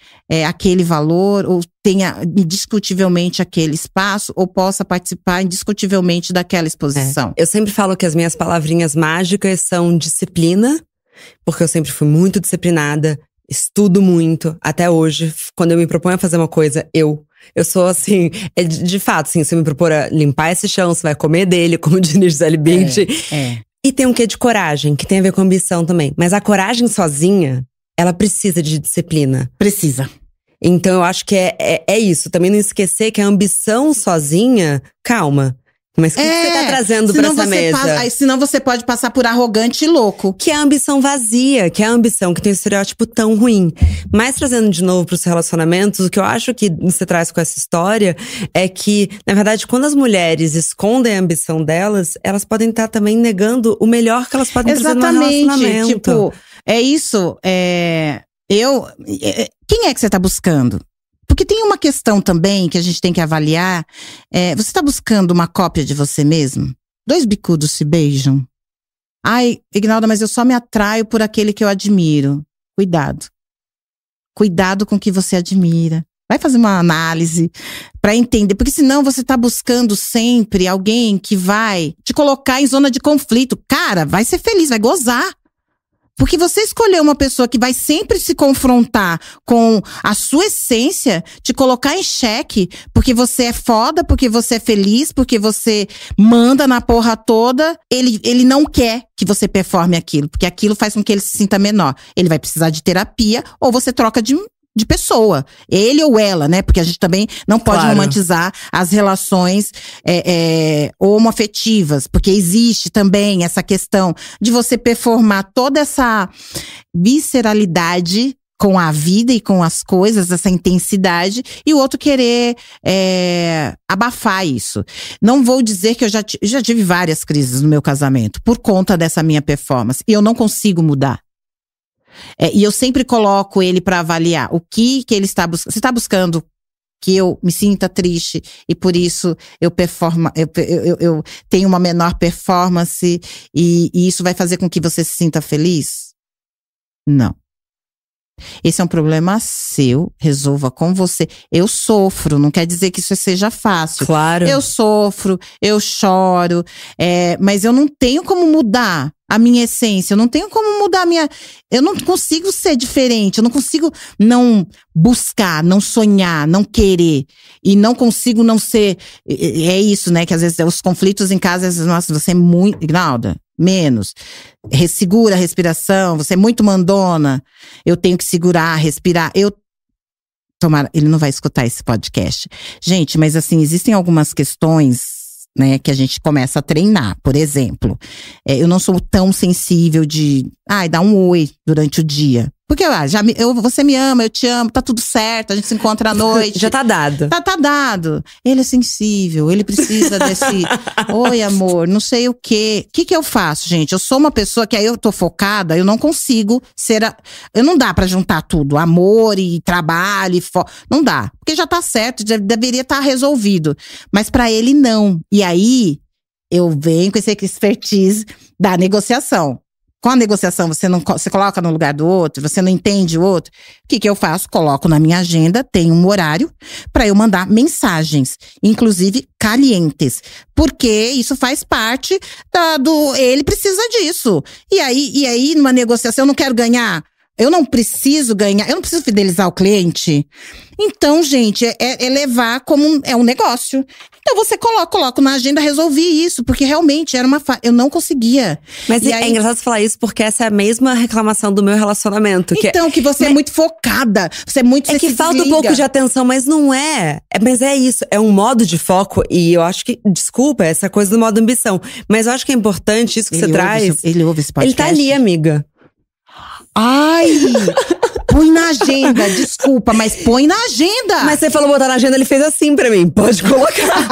aquele valor, ou tenha indiscutivelmente aquele espaço, ou possa participar indiscutivelmente daquela exposição. Eu sempre falo que as minhas palavrinhas mágicas são disciplina, porque eu sempre fui muito disciplinada, estudo muito, até hoje. Quando eu me proponho a fazer uma coisa, eu sou assim, de fato, assim, se eu me propor a limpar esse chão, você vai comer dele, como diz Gisele Bündchen. E tem um quê de coragem, que tem a ver com ambição também. Mas a coragem sozinha, ela precisa de disciplina. Precisa. Então eu acho que é isso. Também não esquecer que a ambição sozinha, calma. Mas o que você tá trazendo pra essa mesa? Senão você pode passar por arrogante e louco. Que é a ambição vazia, que é a ambição que tem um estereótipo tão ruim. Mas trazendo de novo pros relacionamentos, o que eu acho que você traz com essa história é que, na verdade, quando as mulheres escondem a ambição delas, elas podem estar também negando o melhor que elas podem trazer no relacionamento. Tipo, é isso. Quem é que você tá buscando? Porque tem uma questão também que a gente tem que avaliar. Você tá buscando uma cópia de você mesmo? 2 bicudos se beijam? Ai, Ignalda, mas eu só me atraio por aquele que eu admiro. Cuidado. Cuidado com o que você admira. Vai fazer uma análise pra entender. Porque senão você tá buscando sempre alguém que vai te colocar em zona de conflito. Cara, vai ser feliz, vai gozar. Porque você escolheu uma pessoa que vai sempre se confrontar com a sua essência, te colocar em xeque, porque você é foda, porque você é feliz, porque você manda na porra toda, ele não quer que você performe aquilo, porque aquilo faz com que ele se sinta menor. Ele vai precisar de terapia, ou você troca de pessoa, ele ou ela, né? Porque a gente também não pode romantizar as relações homoafetivas, porque existe também essa questão de você performar toda essa visceralidade com a vida e com as coisas, essa intensidade, e o outro querer abafar isso. Não vou dizer que eu já tive várias crises no meu casamento, por conta dessa minha performance, e eu não consigo mudar. E eu sempre coloco ele para avaliar o que ele está buscando. Você está buscando que eu me sinta triste e por isso eu tenho uma menor performance e isso vai fazer com que você se sinta feliz? Não. Esse é um problema seu, resolva com você. Eu sofro, não quer dizer que isso seja fácil. Claro. Eu sofro, eu choro, mas eu não tenho como mudar a minha essência, eu não tenho como mudar a minha… Eu não consigo ser diferente, eu não consigo não buscar, não sonhar, não querer. E não consigo não ser… É isso, né, que às vezes os conflitos em casa, às vezes, nossa, você é muito… Ignalda, menos. Segura a respiração, você é muito mandona. Eu tenho que segurar, respirar. Tomara, ele não vai escutar esse podcast. Gente, mas assim, existem algumas questões, né, que a gente começa a treinar. Por exemplo, eu não sou tão sensível de dar um oi durante o dia. Porque você me ama, eu te amo, tá tudo certo, a gente se encontra à noite. Já tá dado. Tá dado. Ele é sensível, ele precisa desse… Oi, amor, não sei o quê. O que eu faço, gente? Eu sou uma pessoa que aí eu tô focada, eu não consigo ser… Eu não dá pra juntar tudo, amor e trabalho não dá. Porque já tá certo, já deveria estar resolvido. Mas pra ele, não. E aí, eu venho com esse expertise da negociação. com a negociação, você coloca no lugar do outro, você não entende o outro. O que eu faço? Coloco na minha agenda, tem um horário para eu mandar mensagens, inclusive calientes. Porque isso faz parte ele precisa disso. E aí, numa negociação, eu não quero ganhar. Eu não preciso ganhar, eu não preciso fidelizar o cliente. Então, gente, é levar como um negócio. Então você coloco na agenda, resolvi isso, porque realmente era eu não conseguia. Mas é engraçado você falar isso, porque essa é a mesma reclamação do meu relacionamento. Que você é muito focada, você é muito… É que falta um pouco de atenção, mas não é. Mas é isso, é um modo de foco. E eu acho que, desculpa, essa coisa do modo ambição. Mas eu acho que é importante isso que você traz. Ele ouve esse podcast? Ele tá ali, amiga. Ai, põe na agenda, desculpa, mas põe na agenda. Mas você falou botar na agenda, ele fez assim pra mim, pode colocar.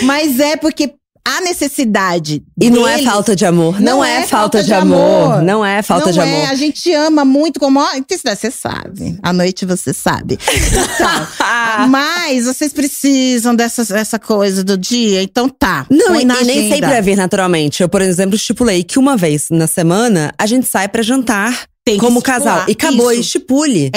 Mas é porque a necessidade e não é falta de amor, não é falta de amor. Não é falta de amor. A gente ama muito como… Intensidade, você sabe. À noite você sabe. Então, mas vocês precisam dessa coisa do dia, então tá. Não, e nem sempre vai vir naturalmente. Eu, por exemplo, estipulei que uma vez na semana a gente sai pra jantar como casal. E acabou, estipule.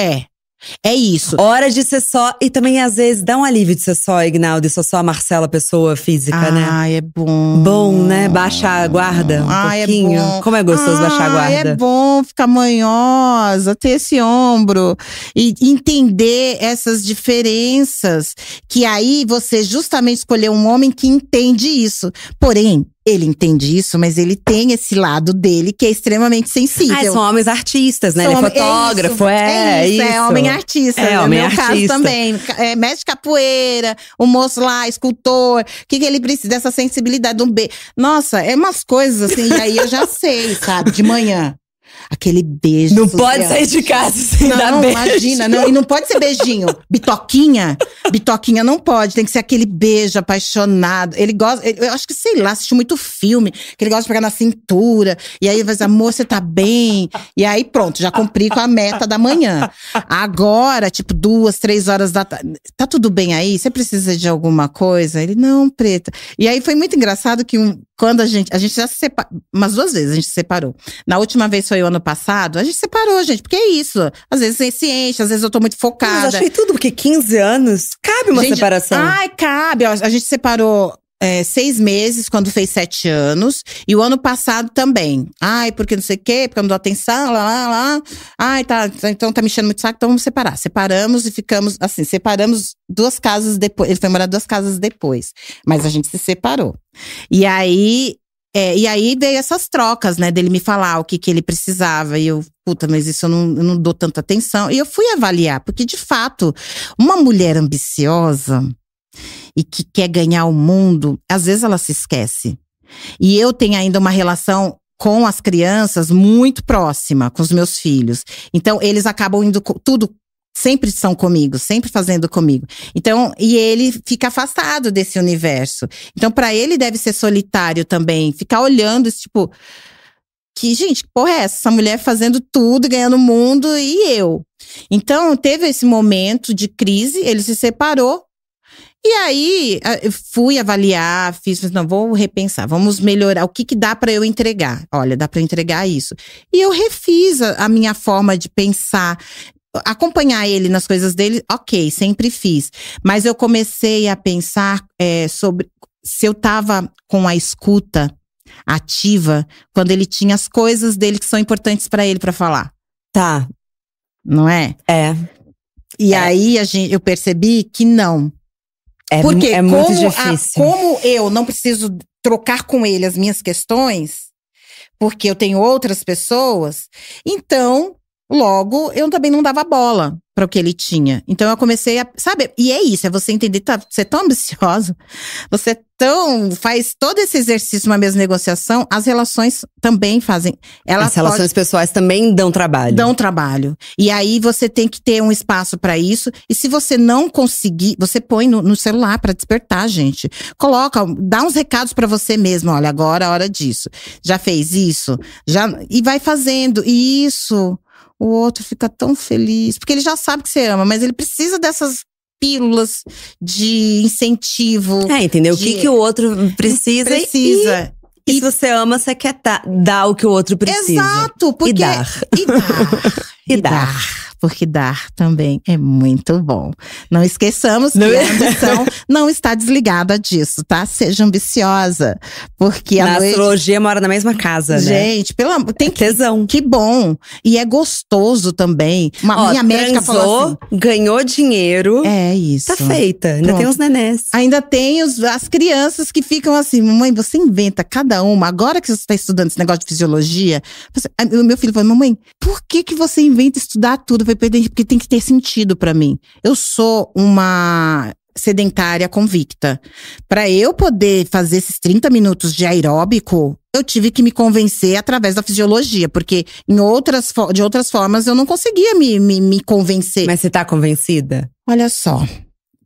É isso. Hora de ser só. E também, às vezes, dá um alívio de ser só, Ignaldo. E só a Marcela, pessoa física, né? Ai, é bom. Bom, né? Baixar a guarda um pouquinho. É bom. Como é gostoso baixar a guarda. É bom ficar manhosa, ter esse ombro. E entender essas diferenças. Que aí você justamente escolheu um homem que entende isso. Porém, ele entende isso, mas ele tem esse lado dele que é extremamente sensível. São homens artistas, né? Ele é fotógrafo, isso. É homem artista. No meu caso também. Mestre de capoeira, o moço lá, escultor. O que ele precisa? Dessa sensibilidade, de um beijo. Nossa, é umas coisas assim, e aí eu já sei, sabe? De manhã. Aquele beijo. Não pode sair de casa sem dar beijo. Imagina, não, e não pode ser beijinho. Bitoquinha não pode, tem que ser aquele beijo apaixonado. Ele gosta, eu acho que, sei lá, assistiu muito filme, que ele gosta de pegar na cintura, e aí vai dizer, amor, você tá bem? E aí pronto, já cumpri com a meta da manhã. Agora, tipo, 2, 3 horas da tarde, tá tudo bem aí? Você precisa de alguma coisa? Ele, não, preta. E aí foi muito engraçado que quando a gente já se separou, umas 2 vezes a gente se separou. Na última vez foi o ano passado, a gente separou, gente, porque é isso. Às vezes você se enche, às vezes eu tô muito focada. Mas achei tudo, porque 15 anos, cabe uma separação. Ai, cabe. A gente separou 6 meses, quando fez 7 anos. E o ano passado também. Ai, porque não sei o quê, porque eu não dou atenção, lá. Ai, tá, então tá me enchendo muito saco, então vamos separar. Separamos e ficamos, assim, separamos 2 casas depois. Ele foi morar 2 casas depois. Mas a gente se separou. E aí veio essas trocas, né, dele me falar o que ele precisava. E eu, puta, mas isso eu não dou tanta atenção. E eu fui avaliar, porque de fato, uma mulher ambiciosa e que quer ganhar o mundo, às vezes ela se esquece. E eu tenho ainda uma relação com as crianças muito próxima, com os meus filhos. Então, eles acabam indo tudo. Sempre são comigo, sempre fazendo comigo. Então, e ele fica afastado desse universo. Então, pra ele deve ser solitário também. Ficar olhando, tipo… gente, que porra é essa? Essa mulher fazendo tudo, ganhando o mundo, e eu? Então, teve esse momento de crise, ele se separou. E aí, eu fui avaliar, não, vou repensar, vamos melhorar, o que dá pra eu entregar? Olha, dá pra eu entregar isso. E eu refiz a minha forma de pensar. Acompanhar ele nas coisas dele, ok, sempre fiz. Mas eu comecei a pensar sobre se eu tava com a escuta ativa quando ele tinha as coisas dele que são importantes pra ele pra falar. Tá. Não é? E aí eu percebi que não. Porque é muito difícil. Como eu não preciso trocar com ele as minhas questões, porque eu tenho outras pessoas, então… Logo, eu também não dava bola para o que ele tinha. Então eu comecei a… Sabe? E é isso, é você entender, você é tão ambiciosa, você faz todo esse exercício, uma mesma negociação, as relações também fazem… As relações pessoais também dão trabalho. Dão trabalho. E aí você tem que ter um espaço para isso. E se você não conseguir, você põe no celular para despertar, gente. Coloca, dá uns recados para você mesmo. Olha, agora é a hora disso. Já fez isso? E vai fazendo. E isso… O outro fica tão feliz, porque ele já sabe que você ama, mas ele precisa dessas pílulas de incentivo. Entendeu? O que o outro precisa. E se você ama, você quer dar o que o outro precisa. Exato, porque… E dar. E dar. Porque dar também é muito bom. Não esqueçamos que a ambição não está desligada disso, tá? Seja ambiciosa. Porque na astrologia mora na mesma casa, né? Gente, tem tesão. Que bom. E é gostoso também. Minha médica falou assim… ganhou dinheiro. É isso. Tá feita. Ainda tem os nenés. Ainda tem as crianças que ficam assim, mamãe, você inventa cada uma. Agora que você está estudando esse negócio de fisiologia, o meu filho falou, mamãe, por que você inventa estudar tudo? Porque tem que ter sentido pra mim. Eu sou uma sedentária convicta. Pra eu poder fazer esses 30 minutos de aeróbico, eu tive que me convencer através da fisiologia. Porque de outras formas eu não conseguia me convencer. Mas você tá convencida? Olha só,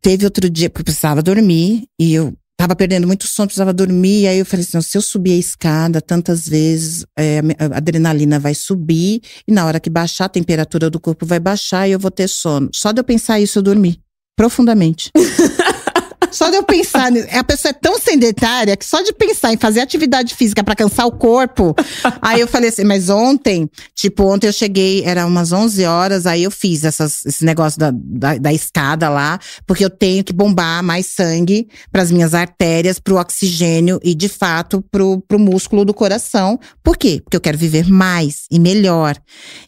teve outro dia que eu precisava dormir e eu tava perdendo muito sono, precisava dormir. E aí eu falei assim, se eu subir a escada tantas vezes, a adrenalina vai subir. E na hora que baixar, a temperatura do corpo vai baixar e eu vou ter sono. Só de eu pensar isso, eu dormi. Profundamente. Só de eu pensar nisso. A pessoa é tão sedentária que só de pensar em fazer atividade física pra cansar o corpo. Aí eu falei assim, mas ontem eu cheguei, era umas 11 horas, aí eu fiz esse negócio da escada lá, porque eu tenho que bombar mais sangue pras minhas artérias, pro oxigênio e, de fato, pro músculo do coração. Por quê? Porque eu quero viver mais e melhor.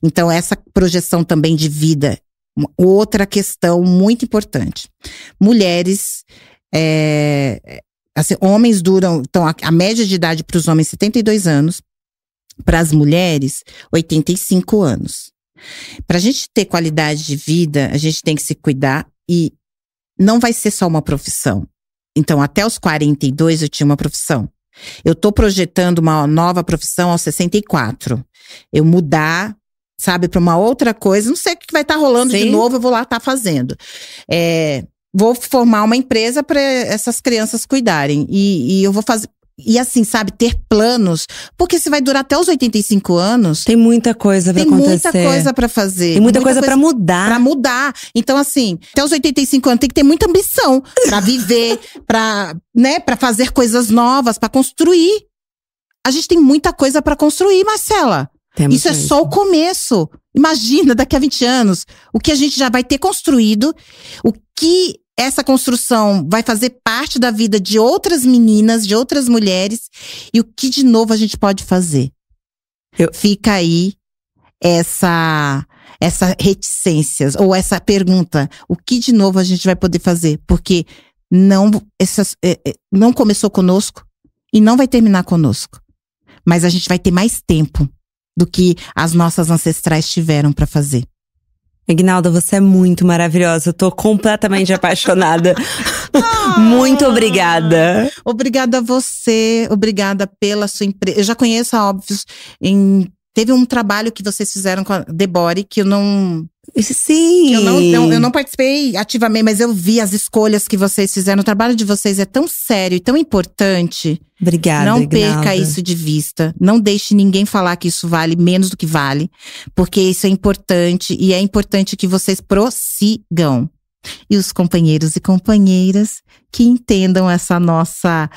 Então, essa projeção também de vida, outra questão muito importante. Mulheres… assim, homens duram… Então, a média de idade para os homens 72 anos, para as mulheres 85 anos. Para a gente ter qualidade de vida, a gente tem que se cuidar e não vai ser só uma profissão. Então, até os 42 eu tinha uma profissão. Eu tô projetando uma nova profissão aos 64. Eu mudar, sabe, para uma outra coisa. Não sei o que vai estar rolando de novo, eu vou lá estar fazendo. Vou formar uma empresa para essas crianças cuidarem. E eu vou fazer… E assim, sabe, ter planos. Porque se vai durar até os 85 anos… Tem muita coisa pra acontecer. Tem muita coisa pra fazer. Tem muita coisa pra mudar. Pra mudar. Então, assim, até os 85 anos tem que ter muita ambição pra viver, pra fazer coisas novas, pra construir. A gente tem muita coisa pra construir, Marcela. Isso é só o começo. Imagina, daqui a 20 anos, o que a gente já vai ter construído, o que essa construção vai fazer parte da vida de outras meninas, de outras mulheres, e o que de novo a gente pode fazer. Fica aí essa reticência, ou essa pergunta, o que de novo a gente vai poder fazer? Porque não começou conosco e não vai terminar conosco. Mas a gente vai ter mais tempo do que as nossas ancestrais tiveram para fazer. Ignalda, você é muito maravilhosa. Eu tô completamente apaixonada. Muito obrigada. Obrigada a você. Obrigada pela sua empresa. Eu já conheço a Óbvios. Teve um trabalho que vocês fizeram com a Debore que eu não… Sim! Eu não participei ativamente, mas eu vi as escolhas que vocês fizeram. O trabalho de vocês é tão sério e tão importante. Obrigada, Não Ignalda. perca isso de vista. Não deixe ninguém falar que isso vale menos do que vale. Porque isso é importante e é importante que vocês prossigam. E os companheiros e companheiras que entendam essa nossa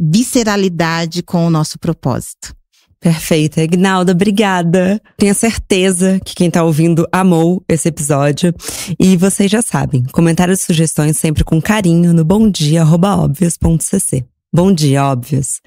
visceralidade com o nosso propósito. Perfeita. Ignalda, obrigada. Tenho certeza que quem tá ouvindo amou esse episódio. E vocês já sabem, comentários e sugestões sempre com carinho no bomdia@obvios.cc. Bom dia, Óbvios.